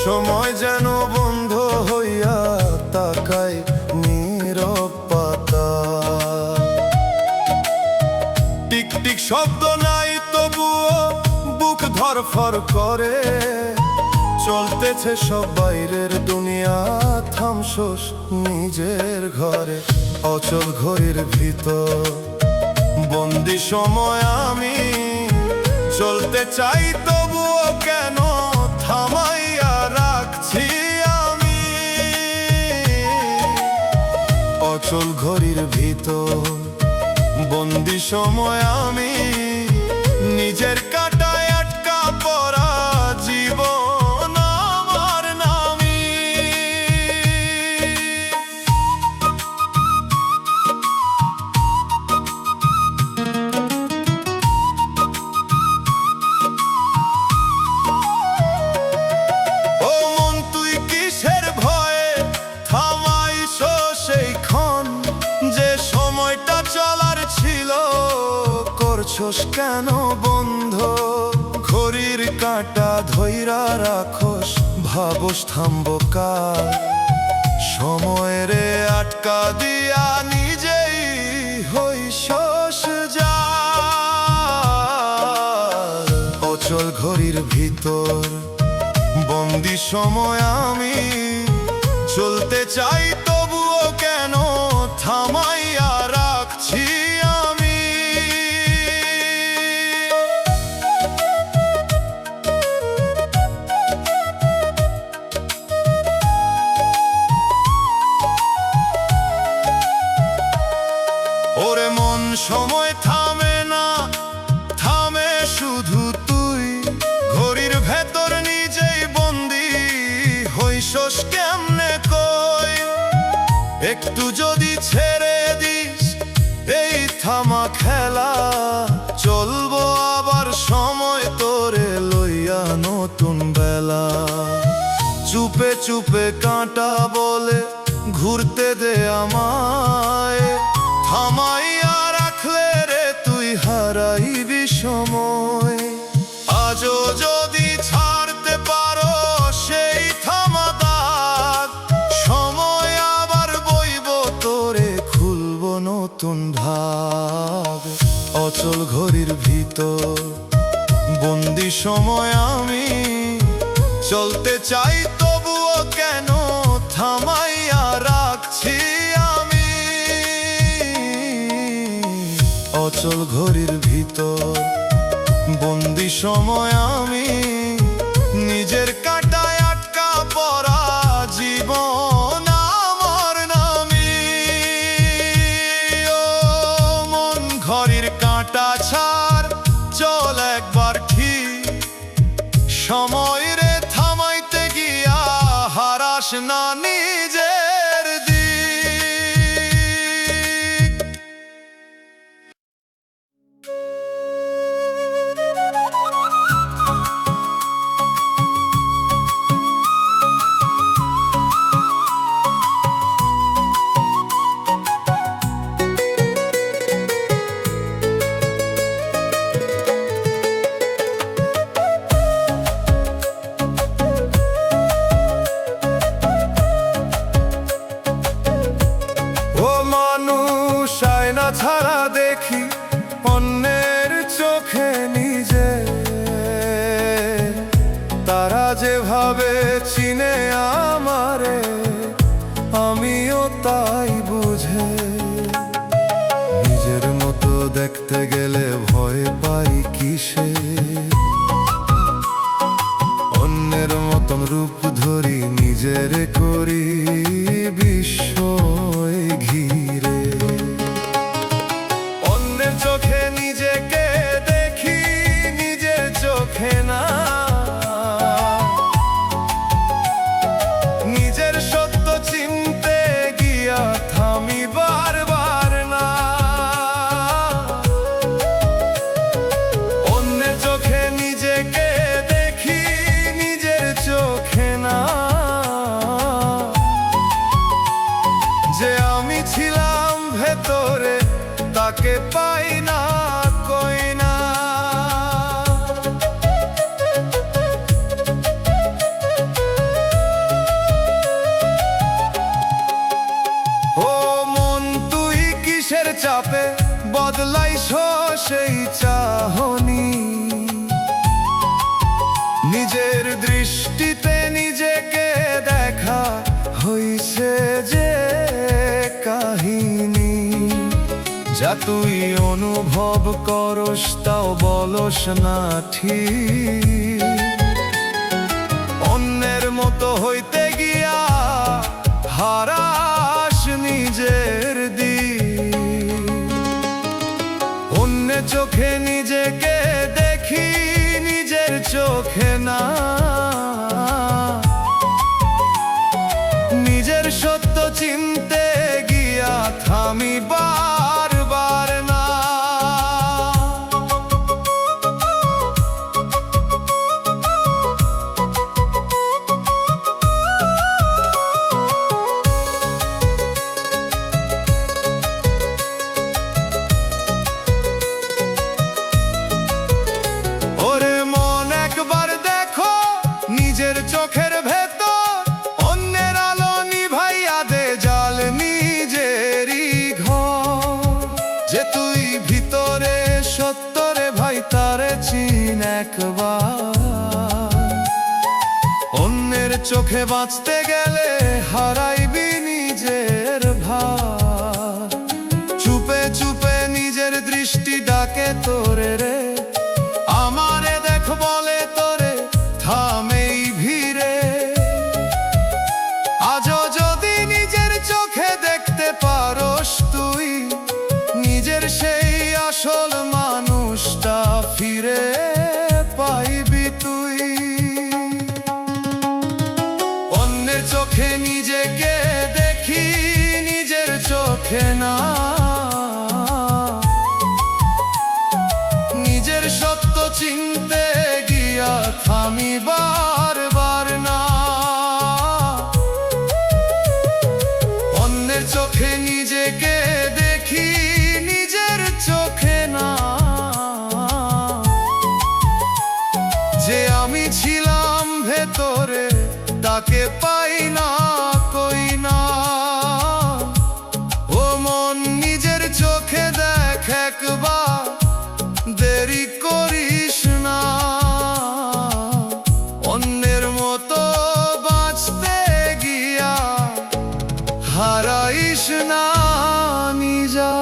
সময় যেন বন্ধ হইয়া তাকায় নীরব পাতা। টিক টিক শব্দ নাই তবুও বুক ধরফর করে, চলতেছে সব বাইরের দুনিয়া, থামছস নিজের ঘরে। অচল ঘড়ির ভিতর বন্দি সময় আমি, চলতে চাই তবুও কেন ভিতর বন্দি সময় আমি নিজের কাটায় আটকা পড়া জীবন আমার নামি ও মন তুই কিসের ভয়ে থামাইছো সেই ক্ষণ যে সময়টা চলার ছিল করছোস কেন বন্ধ ঘড়ির কাঁটা ধইরা রাখোস ভাবস থামবো কার সময়ের আটকা দিয়া নিজেই হইছস যা অচল ঘড়ির ভিতর বন্দি সময় আমি চলতে চাই তবুও কেন থামাইয়া রাখছি আমি ওরে মন সময় থামে না থামে শুধু তুই ঘড়ির ভেতর নিজেই বন্দি হইছস কেমনে কই একটু যদি ছেড়ে দিস এই থামা খেলা চলবো আবার সময় তোরে লইয়া নতুন বেলা চুপে চুপে কাঁটা বলে ঘুরতে দে আমায় থামাইয়া রাখলে রে তুই হারাইবি সময় আজও যদি ছাড়তে পারো সেই থামা দাগ সময় আবার বইব তোরে খুলব নতুন ভাগ অচল ঘড়ির ভিতর বন্দি সময় আমি চলতে চাই তবুও কেন থামাইয়া রাখছি আমি অচল ঘড়ির ভিতর বন্দি সময় আমি নিজের কাঁটায় আটকা পড়া জীবন আমার নামি ও মন ঘড়ির কাঁটা ছাড় চল একবার ঠিক সময় রে থামাইতে গিয়া হারাস না নিজের দিক ও মানুষ আয়না ছাড়া দেখি অন্যের চোখে নিজে তারা যেভাবে চিনে আমারে আমিও তাই বুঝে নিজের মতো দেখতে গেলে ভয় পাই কিসে অন্যের মতন রূপ ধরি নিজের করি বিস্ময় ঘিরে অন্যের চোখে নিজেকে দেখি নিজের চোখে না নিজের সত্য চিনতে গিয়া থামি বারবার না অন্যের চোখে নিজেকে দেখি নিজের চোখে না যে আমি ছিলাম ভেতরে তাকে পাই না কই না ও মন তুই কিসের চাপে বদলাইছ সেই চাহনি নিজের দৃষ্টিতে নিজেকে দেখা হইছে যে কাহিনী যা তুই অনুভব করস তাও বলস না ঠিক অন্যের মতো হইতে গিয়া হারাস নিজের দিক চোখে নিজেকে দেখি, নিজের চোখে না। নিজের সত্য চিনতে গিয়া থামি বারবার না। ওরে মন একবার দেখো নিজের চোখের ভেতর, অন্যের আলো নিভাইয়া দে জাল নিজেরই ঘর। যে তুই ভিতরে সত্যরে ভাই তারে চিন একবার। অন্যের চোখে বাঁচতে গেলে হারাইবি নিজের ভার। চুপে চুপে নিজের দৃষ্টি ডাকে তোরে রে, আমারে দেখ বলে তোরে থামেই ভিড়ে। আজও যদি নিজের চোখে দেখতে পারোস তুই, নিজের সেই আসল মানুষটা ফিরে পাইবি তুই। অন্যের চোখে নিজেকে দেখি, নিজের চোখে না। নিজের সত্য চিনতে গিয়া থামি বারবার না। অন্যের চোখে নিজেকে দেখি, নিজের চোখে না। যে আমি ছিলাম ভেতরে তাকে পাই না কই না। ও মন নিজের চোখে দেখ একবার, দেরি করিস না। অন্যের মতো বাঁচতে গিয়া হারাইস না নিজা।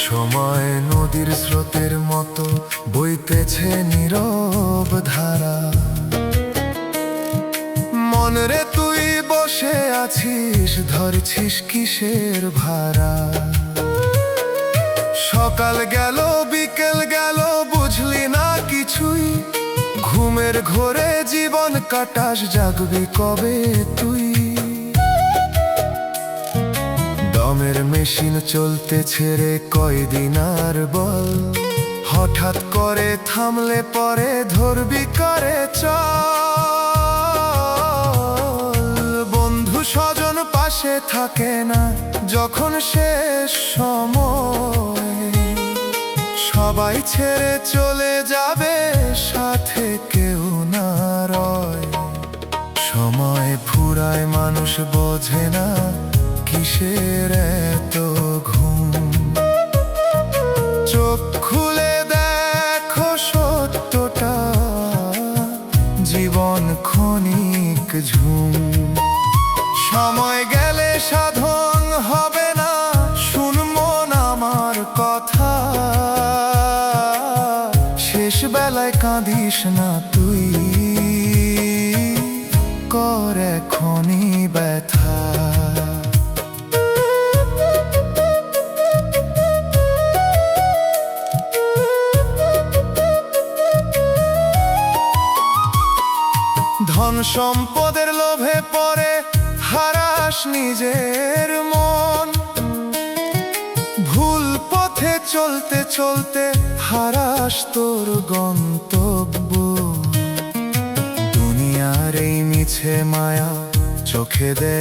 সময় নদীর স্রোতের মতো বইতেছে নীরব ধারা। মনরে তুই বসে আছিস, ধরছিস কিসের ভাড়া। সকাল গেল বিকেল গেল বুঝলি না কিছুই, ঘুমের ঘোরে জীবন কাটাস, জাগবি কবে তুই। দমের মেশিন চলতে ছেড়ে কয়দিন আর বল, হঠাৎ করে থামলে পরে ধরবি করে চল। বন্ধু স্বজন পাশে থাকে না যখন শেষ সময়, সবাই ছেড়ে চলে যাবে সাথে কেউ না রয়। সময় ফুরায় মানুষ বোঝে না কিসের এত ঘুম। চোখ খুলে দেখো সত্যটা, জীবন ক্ষণিক ঝুম। সময় গেলে সাধন হবে না, শুন মন আমার কথা। শেষ বেলায় কাঁদিস না তুই, কর এখনই ব্যথা। ধন সম্পদের লোভে পড়ে হারাস নিজের মন। ভুল পথে চলতে চলতে হারাস তোর গন্তব্য। দুনিয়ার এই মিছে মায়া চোখে দে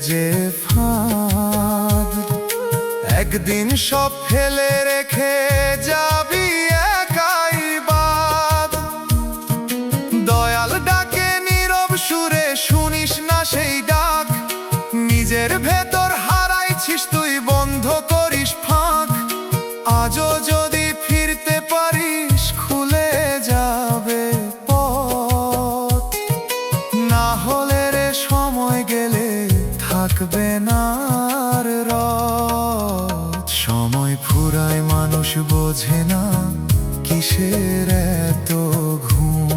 যে ফাঁদ, একদিন সব ফেলে রেখে যাবি একাই বাদ। দয়াল ডাকে নীরব সুরে, শুনিস না সেই ডাক। নিজের ভেতর হারাইছিস তুই, বন্ধ করিস ফাঁক। আজও যদি ফিরতে পারিস খুলে যাবে পথ। চেতনার রথ। সময় ফুরায় মানুষ বোঝে না কিসের এত ঘুম।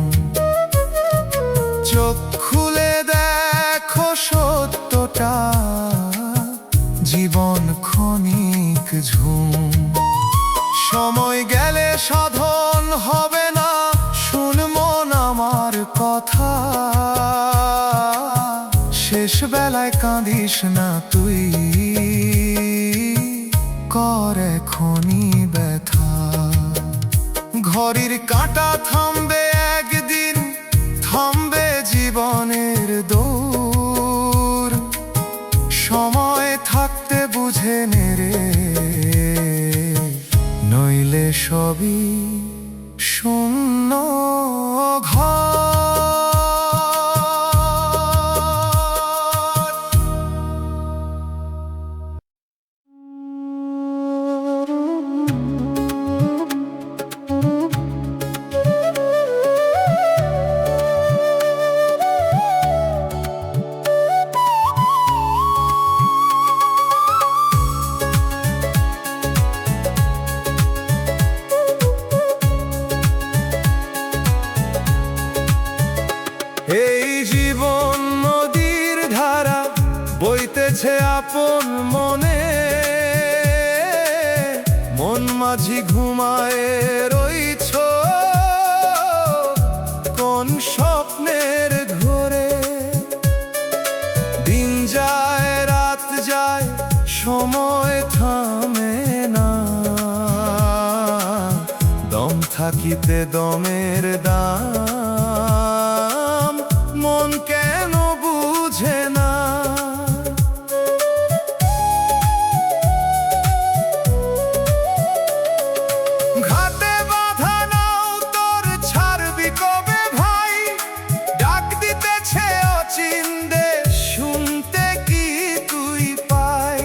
চোখ খুলে দেখো সত্যটা, জীবন ক্ষণিক ঝুম। সময় গেলে সাধন হবে না, শুন মন আমার কথা। শেষ বেলায় কাঁদিস না তুই, কর এখনই ব্যথা। ঘড়ির কাঁটা থামবে একদিন, থামবে জীবনের দৌড়। সময় থাকতে বুঝে নে রে, নইলে সবই শূন্য ঘর। এই জীবন নদীর ধারা, বইতেছে আপন মনে। মন মাঝি ঘুমায় রইছ কোন স্বপ্নের ঘোরে। দিন যায় রাত যায়, সময় থামে না। দম থাকিতে দমের দাম, মন কেন বুঝে না। ঘাটে বাঁধা নাও তোর ছাড়বি কবে ভাই? ডাক দিতেছে অচিন্দে, শুনতে কি তুই পাই?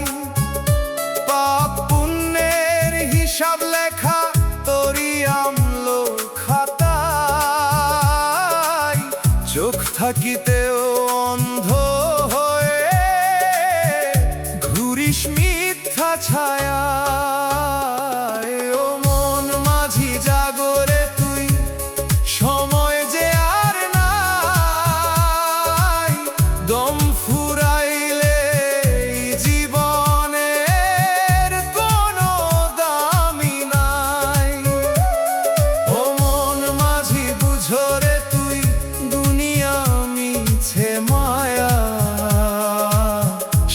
পাপ পুণ্যের হিসাব লেখা তোরই আমলো খাতায়। চোখ থাকিতেও অন্ধ হয়ে ঘুরিস মিথ্যা ছায়া। ও মন মাঝি জাগরে তুই, সময় যে আর নাই। দম ফুরাইলে জীবনের কোনো দামি নাই। ও মন মাঝি বুঝরে তুই, দুনিয়া মিছে মায়া।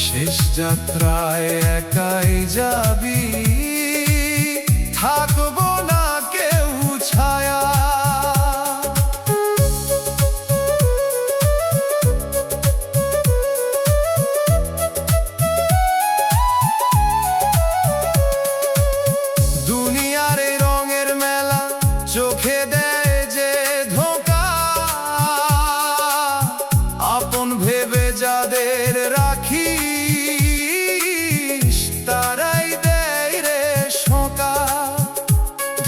শেষ যাত্রায় একাই যাবি, থাকবো না কেউ ছায়া। দুনিয়ার এই রঙের মেলা চোখে দেয় যে ধোঁকা। আপন ভেবে যাদের রাখিস, তারাই দেয় রে শোকা।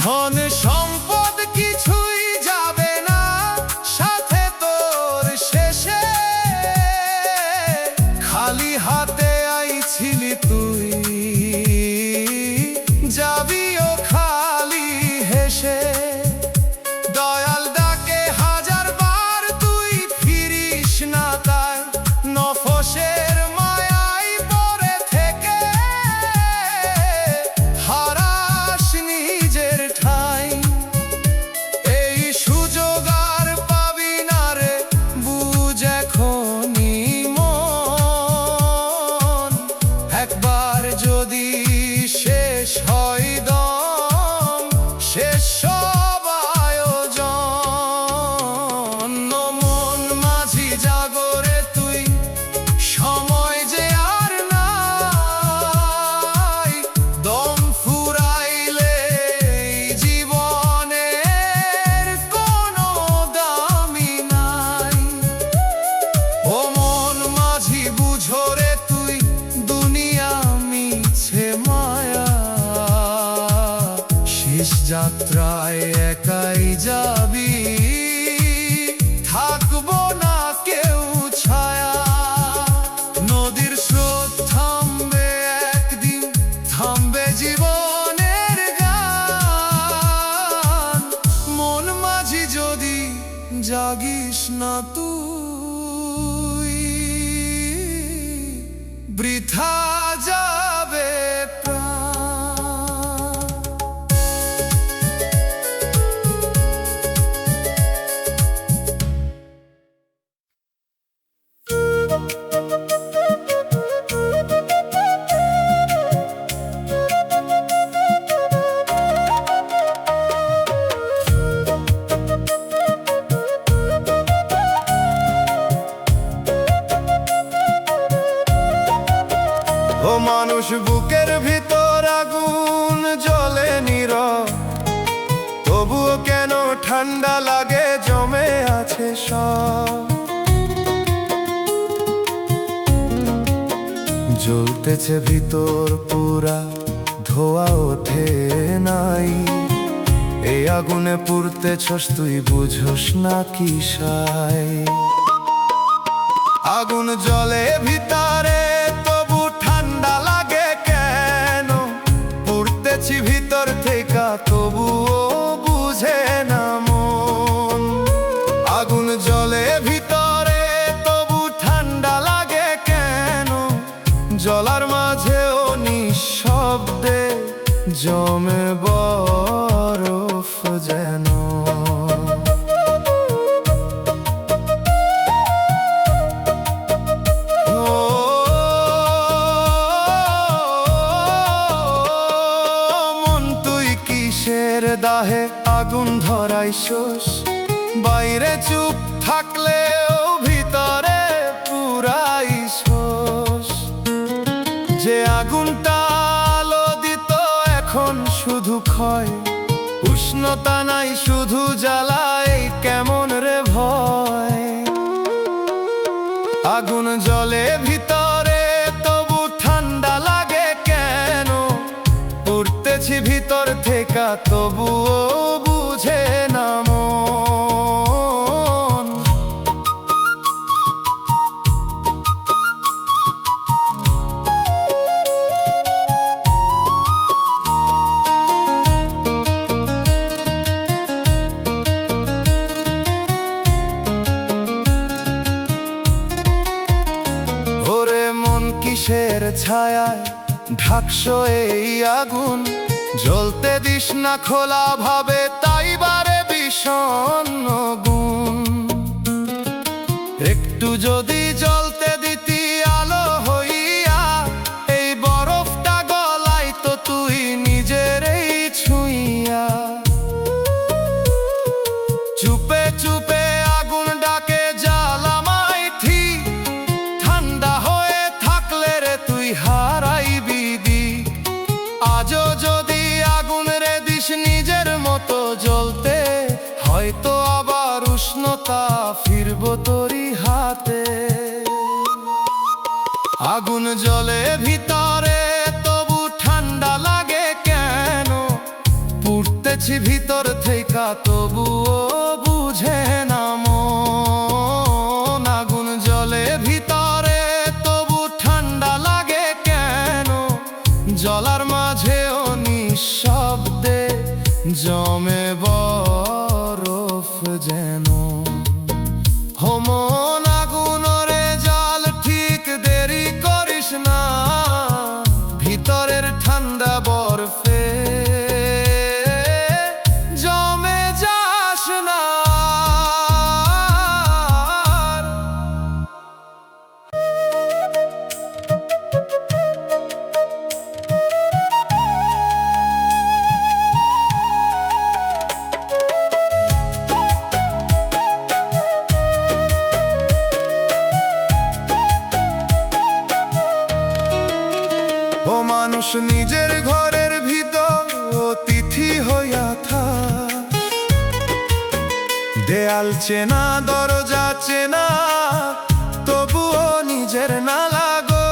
ধন সম্পদ কিছুই যাবে না সাথে তোর শেষে। খালি হাতে আইছিলি তুই, যাবিও খালি হেসে। দয়াল ডাকে হাজার বার, তুই ফিরিস না তার নফসের মায়ায় পড়ে থেকে। হারাস নিজের ঠাঁই, এই সুযোগ আর পাবি না রে, বুঝ এখনই মন। একবার যদি শেষ হয় দম, শেষ সব আয়োজন। মন মাঝি জাগরে তুই, সময় যে আর নাই। দম ফুরাইলে জীবনের কোনো দামি নাই। ও মন মাঝি বুঝরে তুই, দুনিয়া মিছে মায়া। শেষ যাত্রায় একাই যাবি, থাকবো না কেউ ছায়া। নদীর স্রোত ও মানুষ বুকের ভিতর আগুন জ্বলে নীরব, তবুও কেন ঠান্ডা লাগে জমে আছে সব। জ্বলতেছে ভিতর পুরা, ধোয়া ওঠে নাই, এই আগুনে পুড়তেছস তুই বুঝোস না কি সাই। আগুন জ্বলে ভিতরে তবু ঠান্ডা লাগে কেন, পুড়তেছি ভিতর থেকে তবুও বুঝে না মন। আগুন জ্বলে ভিতরে তবু ঠান্ডা লাগে কেন, জ্বলার মাঝেও নিঃশব্দে জমে বরফ যেন। দাহে আগুন ধরাইছস, বাইরে চুপ থাকলেও ভিতরে পুরাইছস। যে আগুনটা আলো দিত এখন শুধু ক্ষয়, উষ্ণতা নাই শুধু জ্বালায় কেমন রে ভয়। আগুন জ্বলে ভিতরে তবু ঠান্ডা লাগে কেন, পুড়তেছি ভিতর থেকে তবুও বুঝে না মন। ওরে মন কিসের ছায়ায় ঢাকছো এই আগুন, জ্বলতে দিস না খোলা ভাবে তাই বারে বিষণ্ণ গুণ। একটু যদি জ্বলতে দিতি আলো হইয়া, এই বরফটা গলাই তো তুই নিজেরই ছুঁইয়া। চুপে চুপে আগুন ডাকে জ্বালামাই ঠিক, ঠান্ডা হয়ে থাকলে রে তুই হারাইবি দিক। আজও যদি আগুন রে দিস নিজের মতো জ্বলতে, হয়তো আবার উষ্ণতা ফিরব তোরই হাতে। আগুন জ্বলে ভিতরে তবু ঠান্ডা লাগে কেন, পুড়তেছি ভিতর থেকে তবুও বুঝে না মন। আগুন জ্বলে ভিতরে তবু ঠান্ডা লাগে কেন, জ্বলার মাঝেও নিঃশব্দে জমে বরফ যেন। মন আগুন রে জল ঠিক দেরি করিস না, ভিতরের ঠান্ডা বরফে জমে যাস না। ও মানুষ নিজের ঘরের ভিতর অতিথি হইয়া থাক, দেয়াল চেনা দরজা চেনা তবুও নিজের না লাগো।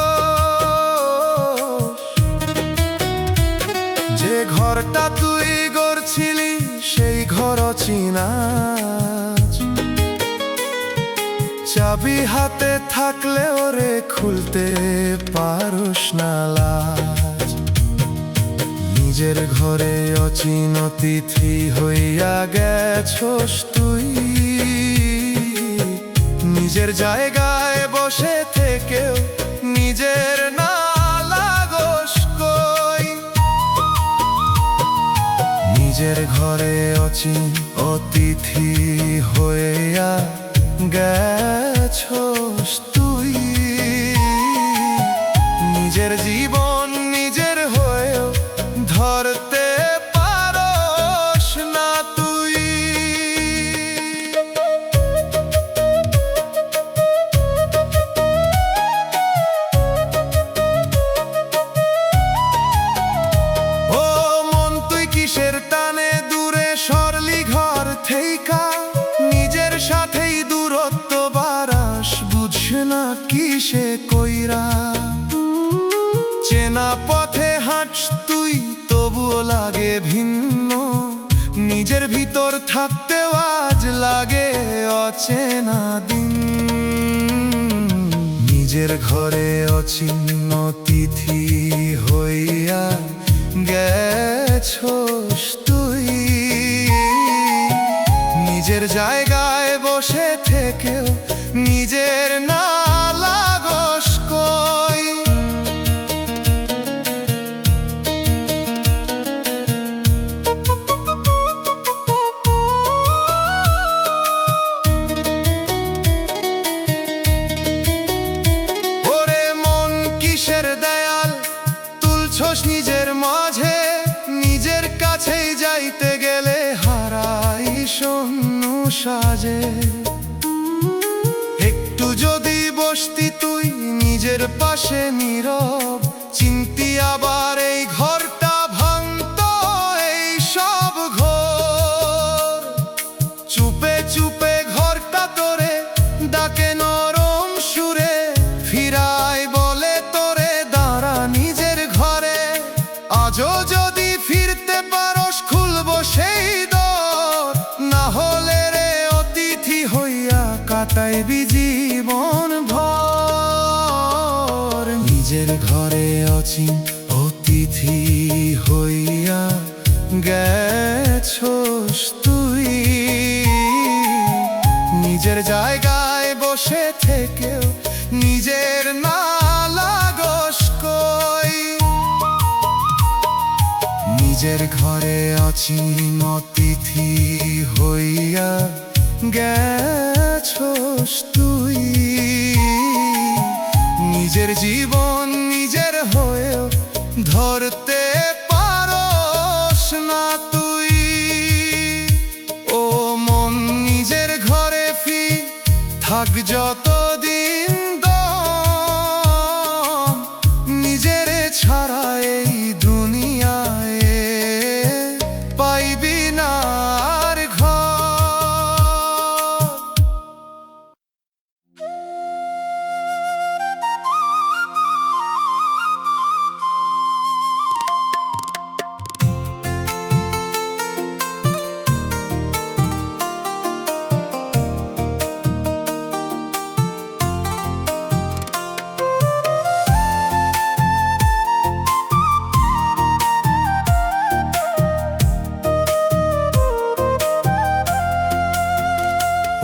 যে ঘরটা তুই গড়ছিলি সেই ঘর চিনা, চাবি হাতে থাকলে ওরে খুলতে পারোস না লাজ। নিজের ঘরে অচিন অতিথি হইয়া গেছস তুই, নিজের জায়গায় বসে থেকেও নিজের না লাগোস কই। নিজের ঘরে অচিন অতিথি হইয়া গেছস তুই, নিজের জীবন নিজের হয়েও ধরতে পারোস না তুই। লাগে অচেনা দিন। নিজের ঘরে অচিহ্ন তিথি হইয়া গেছস তুই। নিজের জায়গায় বসে থেকেও নিজের না লাগস কই। ওরে মন কিসের দেয়াল তুলছস নিজের মাঝে, নিজের কাছেই যাইতে গেলে হারাই শূন্য সাজে। একটু যদি বসতি তুই নিজের পাশে নীরব, চিন্তি আবার এই ঘরটা ভাঙতো এই সব ঘর। চুপে চুপে ঘরটা তোরে ডাকে নরম সুরে, ফিরাই বলে তোরে দাঁড়া নিজের ঘরে। আজও যদি ফিরতে পারস খুলবো সেই দর, না হলে রে অতিথি হইয়া কাটাইবি জীবন ভর। নিজের ঘরে অচিন অতিথি হইয়া গেছস তুই। নিজের জায়গায় বসে থেকেও নিজের না লাগস কই। নিজের ঘরে অচিন অতিথি হইয়া গেছস তুই। নিজের জীবন নিজের হয়েও ধরতে পারস না তুই। ও মন নিজের ঘরে ফির, থাক যতদিন দম, নিজের ছাড়া এই দুনিয়ায় পাইবি না আর ঘর।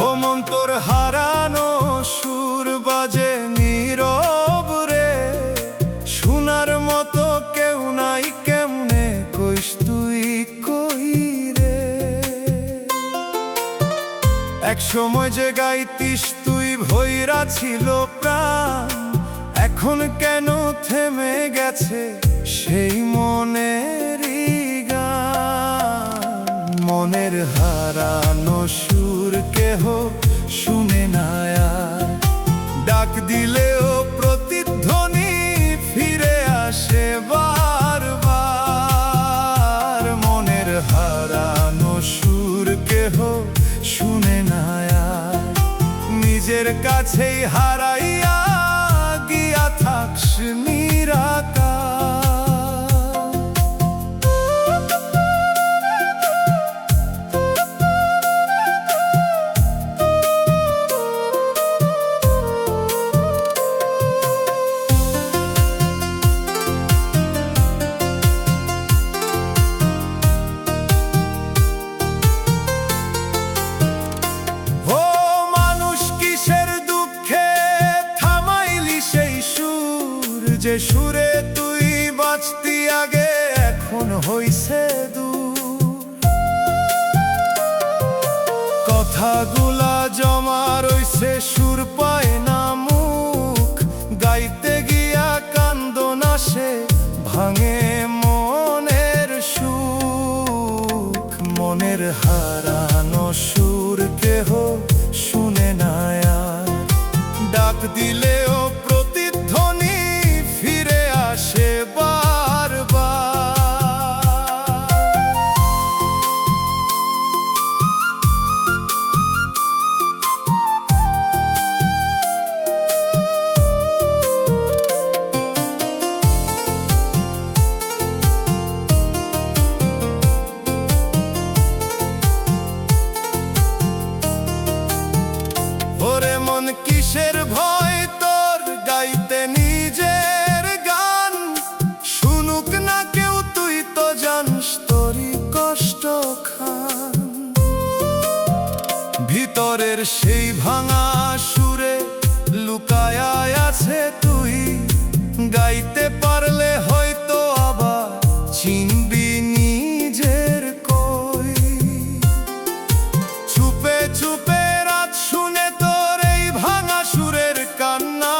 ও মন তোর হারানো সুর বাজে নীরব রে, শোনার মতো কেউ নাই কেমনে কইস তুই কই রে। এক সময় যে গাইতিস তুই ভৈরা ছিল প্রাণ, এখন কেন থেমে গেছে সেই মনেরই গান। মনের হারানো সুর কেহ শুনে না আর, ডাক দিলেও প্রতিধ্বনি ফিরে আসে বারবার। মনের হারানো সুর কেহ শুনে না আর, নিজের কাছেই হারাইয়া গিয়া থাকস নিরাকার। ও মানুষ কিসের দুঃখে থামাইলি সেই সুর, যে সুরে তুই বাঁচতি আগে এখন হইছে দূর। কথাগুলা জমা রইছে সুর পায় না মুখ, গাইতে গিয়া কান্দন আসে ভাঙে মনের সুখ। মনের হারানো সুর কেহ শুনে না আর, ডাক দিলেও প্রতিধ্বনি ফিরে আসে বারবার। পারলে হয়তো আবার চিনবি নিজের কই। চুপে চুপে রাত শুনে তোর এই ভাঙা সুরের কান্না,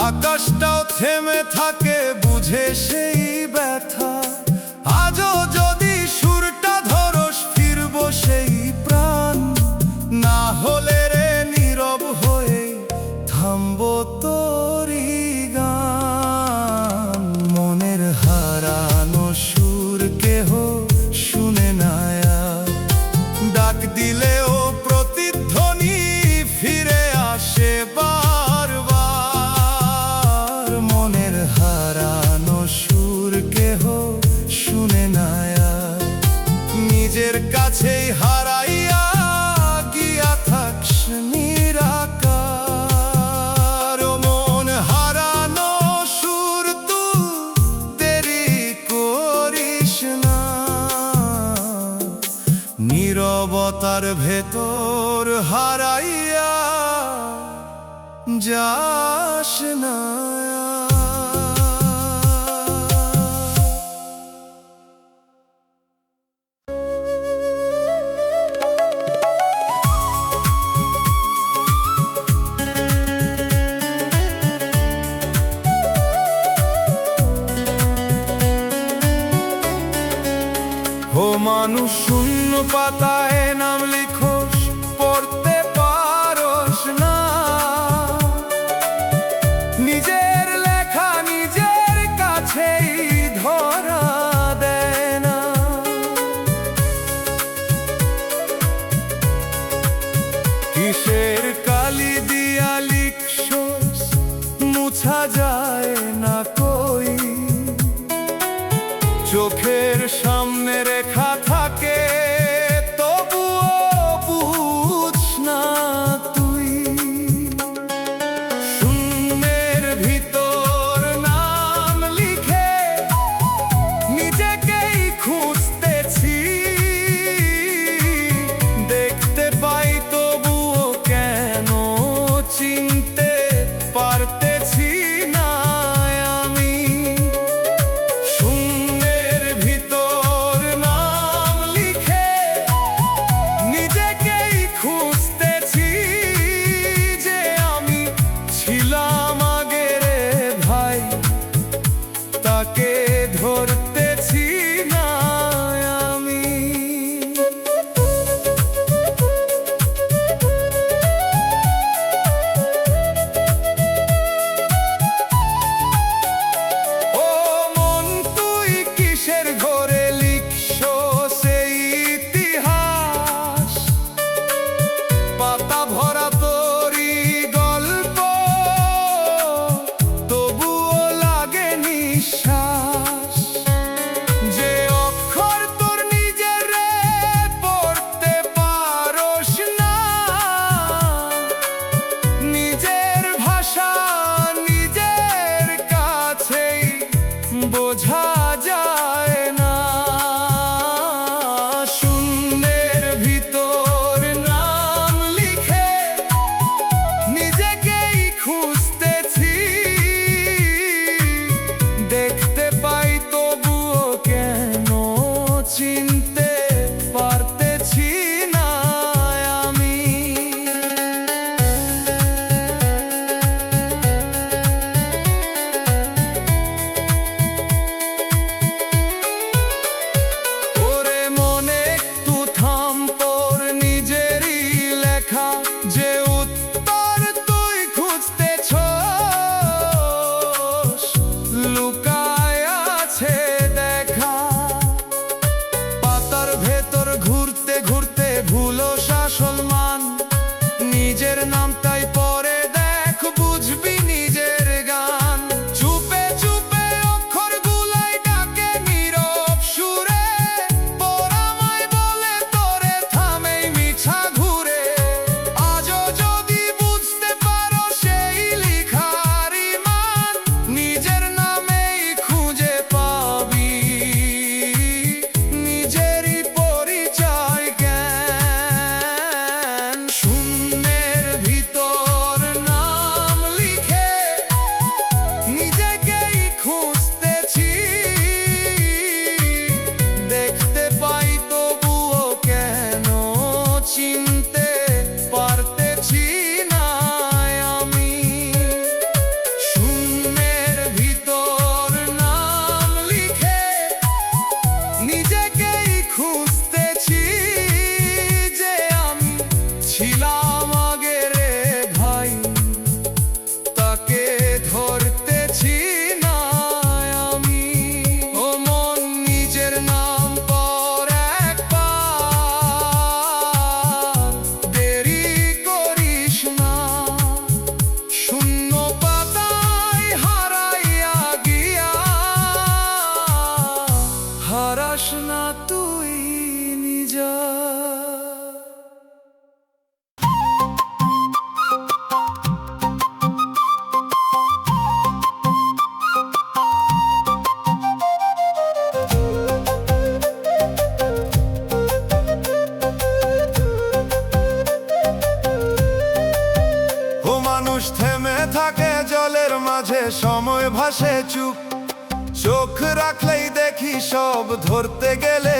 আকাশটাও থেমে থাকে বুঝে সেই ব্যথা। আজও যদি সুরটা ধরস ফিরবো সেই প্রাণ, না হলে রে নীরব হয়ে থামবো তোরই গান। মনের হারানো সুর কেহ শুনে না আর, ডাক দিলেও প্রতিধ্বনি ফিরে আসে বারবার। মনের হারানো সুর কেহ শুনে না আর, নিজের কাছেই হারাইয়া গিয়া থাকস নিরাকার। ও মন হারানো সুর তুই দেরি করিস না, নীরবতার ভেতর হারাইয়া যাস না। ও মানুষ শূন্য পাতায় নাম লিখোস, পড়তে পারস না। নিজের লেখা নিজের কাছেই ধরা দেয় না। কিসের কালি দিয়া লিখছোস মুছা যায় না কই। চোখের সামনে রেখা থাকে তবুও বুঝ না তুই। শূন্যের ভিতর নাম লিখে নিজেকেই খুঁজতেছি, দেখতে পাই তবুও কেন চিনতে পারতেছি না আমি। তাকে ধরতেছি না আমি। ও মন তুই কিসের ঘরে লিখছ সেই ইতিহাস, পাতা ভরা তোরই গল্প তবুও লাগে নিঃশ্বাস। যে অক্ষর তোর নিজের রে পড়তে পারস না, নিজের ভাষা নিজের কাছেই বোঝা যায় না। শূন্যের ভিতর নাম লিখে নিজেকেই খুঁজতেছি, দেখতে পাই তবুও কেন চিনতে পারতেছি না আমি। ভাসে চুপ, চোখ রাখলেই দেখি সব ধরতে গেলে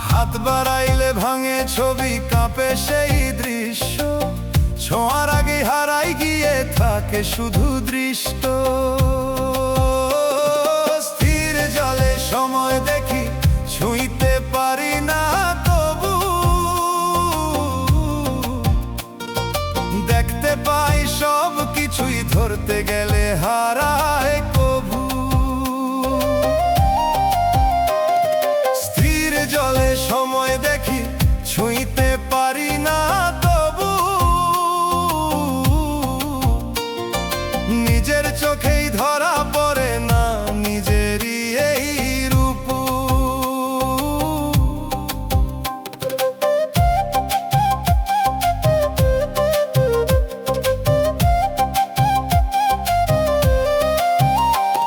হাত বাড়াইলে ভাঙে ছবি, কাঁপে সেই দৃশ্য, ছোঁয়ার আগে হারাই গিয়ে থাকে শুধু দৃষ্ট। স্থির জলে সময় দেখি, ছুঁইতে পারি না তবু, দেখতে পাই সব কিছুই ধরতে গেলে হারায় কভু। স্থির জলে সময় দেখি, ছুঁইতে পারি না তবু, নিজের চোখেই ধরা পড়ে না নিজেরই এই রূপ।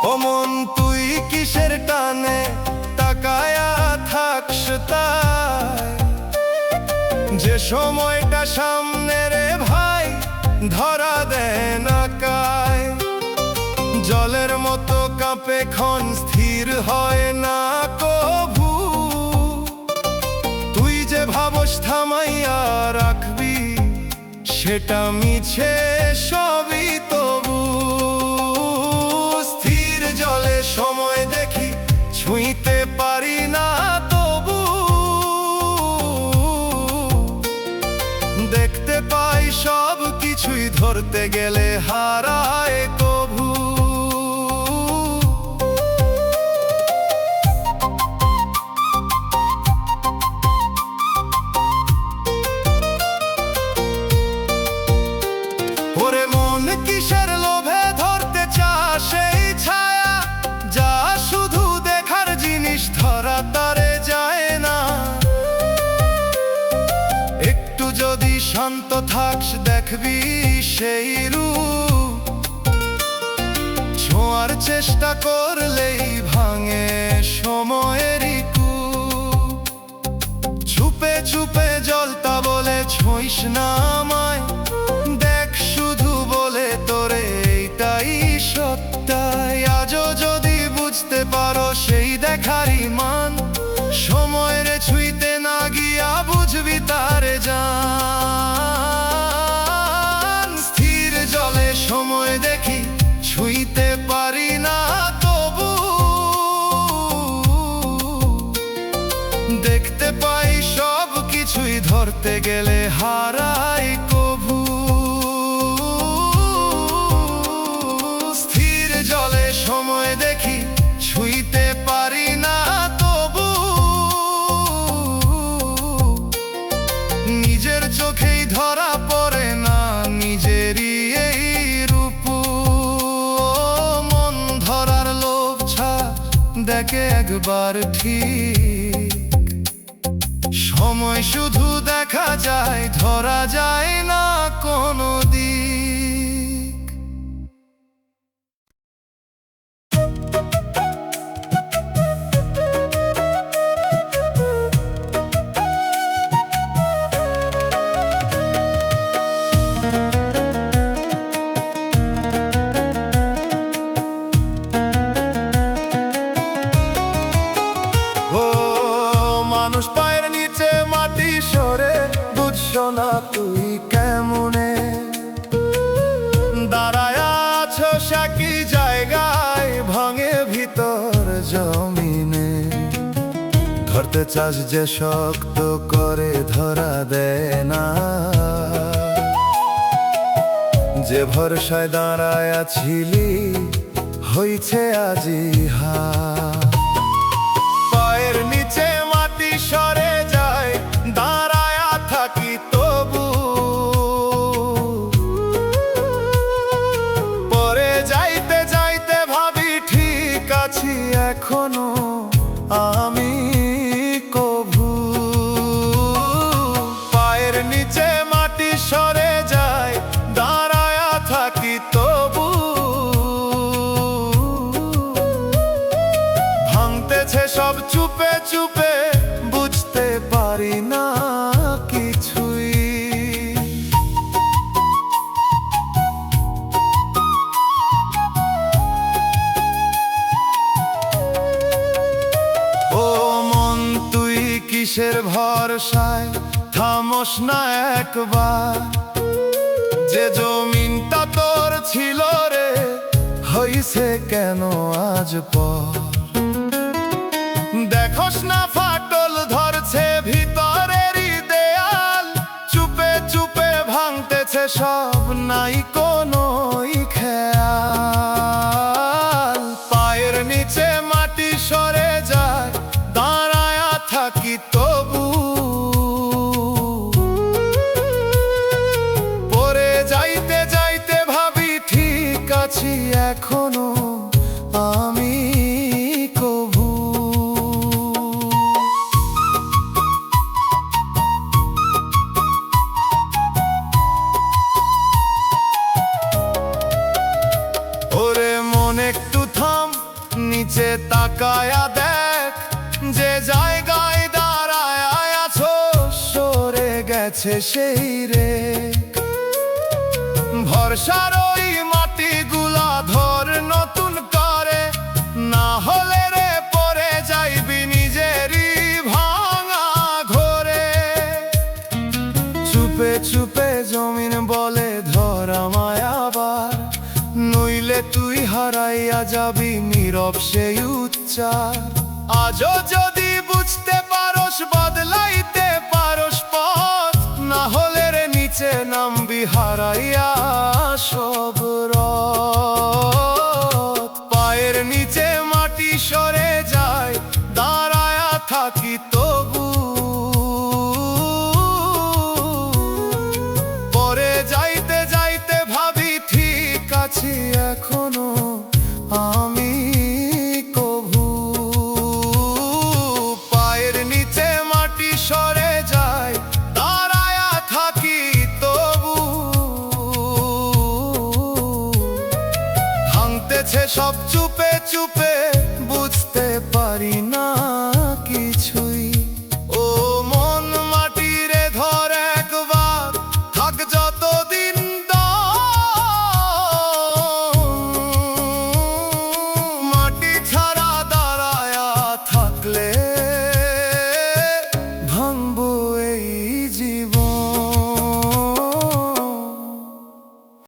ও মন তুই কিসের টানে তাকায়া থাকস তাই, যে সময়টা সামনে রে ভাই ধরা দেয় না কায়। জলের মতো কাঁপে ক্ষণ, স্থির হয় না কভু, তুই যে ভাবস থামাইয়া রাখবি সেটা মিছে সবই তবু। স্থির জলে সময় দেখি, ছুঁইতে পারি না তবু, দেখতে পাই সব কিছুই ধরতে গেলে হারায় কভু। ওরে মন কিসের লোভে ধরতে চাস সেই ছায়া, যা শুধু দেখার জিনিস ধরা তারে যায় না। একটু যদি শান্ত থাকস দেখবি সেই রূপ, ছোঁয়ার চেষ্টা করলেই ভাঙে সময়েরই কূপ। চুপে চুপে জলতা বলে ছুঁইস না আমায়, দেখ শুধু বলে তোরে এইটাই সত্যাই। আজও যদি বুঝতে পারো সেই দেখারই মান, সময়ের ছুঁইতে না গিয়া বুঝবি তারে জান। স্থির জলে সময় দেখি, ছুঁইতে পারি না তবু, দেখতে পাই সব কিছুই ধরতে গেলে হারাই কভু। স্থির জলে সময় দেখি, ছুঁইতে পারি না তবু, নিজের চোখেই ধরা পড়ে না নিজেরই এই রূপ। মন ধরার লোভ ছাড়, দেখে একবার ঠিক, সময় শুধু দেখা যায়, ধরা যায় না কোনো দিক। ও মানুষ পায়ের নিচে মাটি সরে, বুঝছ না তুই কেমনে দাঁড়ায় আছো সাকি জায়গায়, ভাঙে ভিতর জমিনে। ধরতে চাস যে শক্ত করে ধরা দেয় না, যে ভরসায় দাঁড়ায় ছিলি হইছে আজি হা। পায়ের নিচে মাটি সরে যায়, দাঁড়ায় থাকি তবু, পরে যাইতে যাইতে ভাবি ঠিক আছি এখনো আমি কভু। পায়ের নিচে মাটি সরে যায়, দাঁড়ায় থাকি তবু, ভাঙতেছে সব চুপে চুপে, বুঝতে পারি না কিছুই। কিসের ভরসায় থামোস না একবার, যে জমিনটা তোর ছিল রে হইছে কেন আজ পর। দেখোস না ফাটল ধরছে ভিতরেরই দেয়াল, চুপে চুপে ভাঙতেছে সব, নাই কোনো খেয়াল। পায়ের নিচে মাটি সরে যায়, দাঁড়ায়া থাকি তবু, পরে যাইতে যাইতে ভাবি ঠিক আছি এখনো আমি কভু। ওরে মন একটু থাম, নিচে তাকায়া দেখ, যে জায়গায় দাঁড়ায় আছো সরে গেছে সেই রে। ভরসার ওই মাটিগুলা ধর নতুন করে, না হলে রে পরে যাইবি নিজেরই ভাঙা ঘরে। চুপে চুপে জমিন বলে ধর আমায় আবার, নইলে তুই হারাইয়া যাবি নীরব সেই উচ্চার। আজও যদি বুঝতে পারস বদলাইতে পারস পথ, না হলে রে নিচে নামবি হারাইয়া সব রথ। পায়ের নিচে মাটি সরে যায়, দাঁড়ায়া থাকি তবু, পরে যাইতে যাইতে ভাবি ঠিক আছি এখনো আমি কভু। পায়ের নিচে মাটি সরে যায়, দাঁড়ায়া থাকি তবু, ভাঙতেছে সব চুপে চুপে বুঝতে পারি না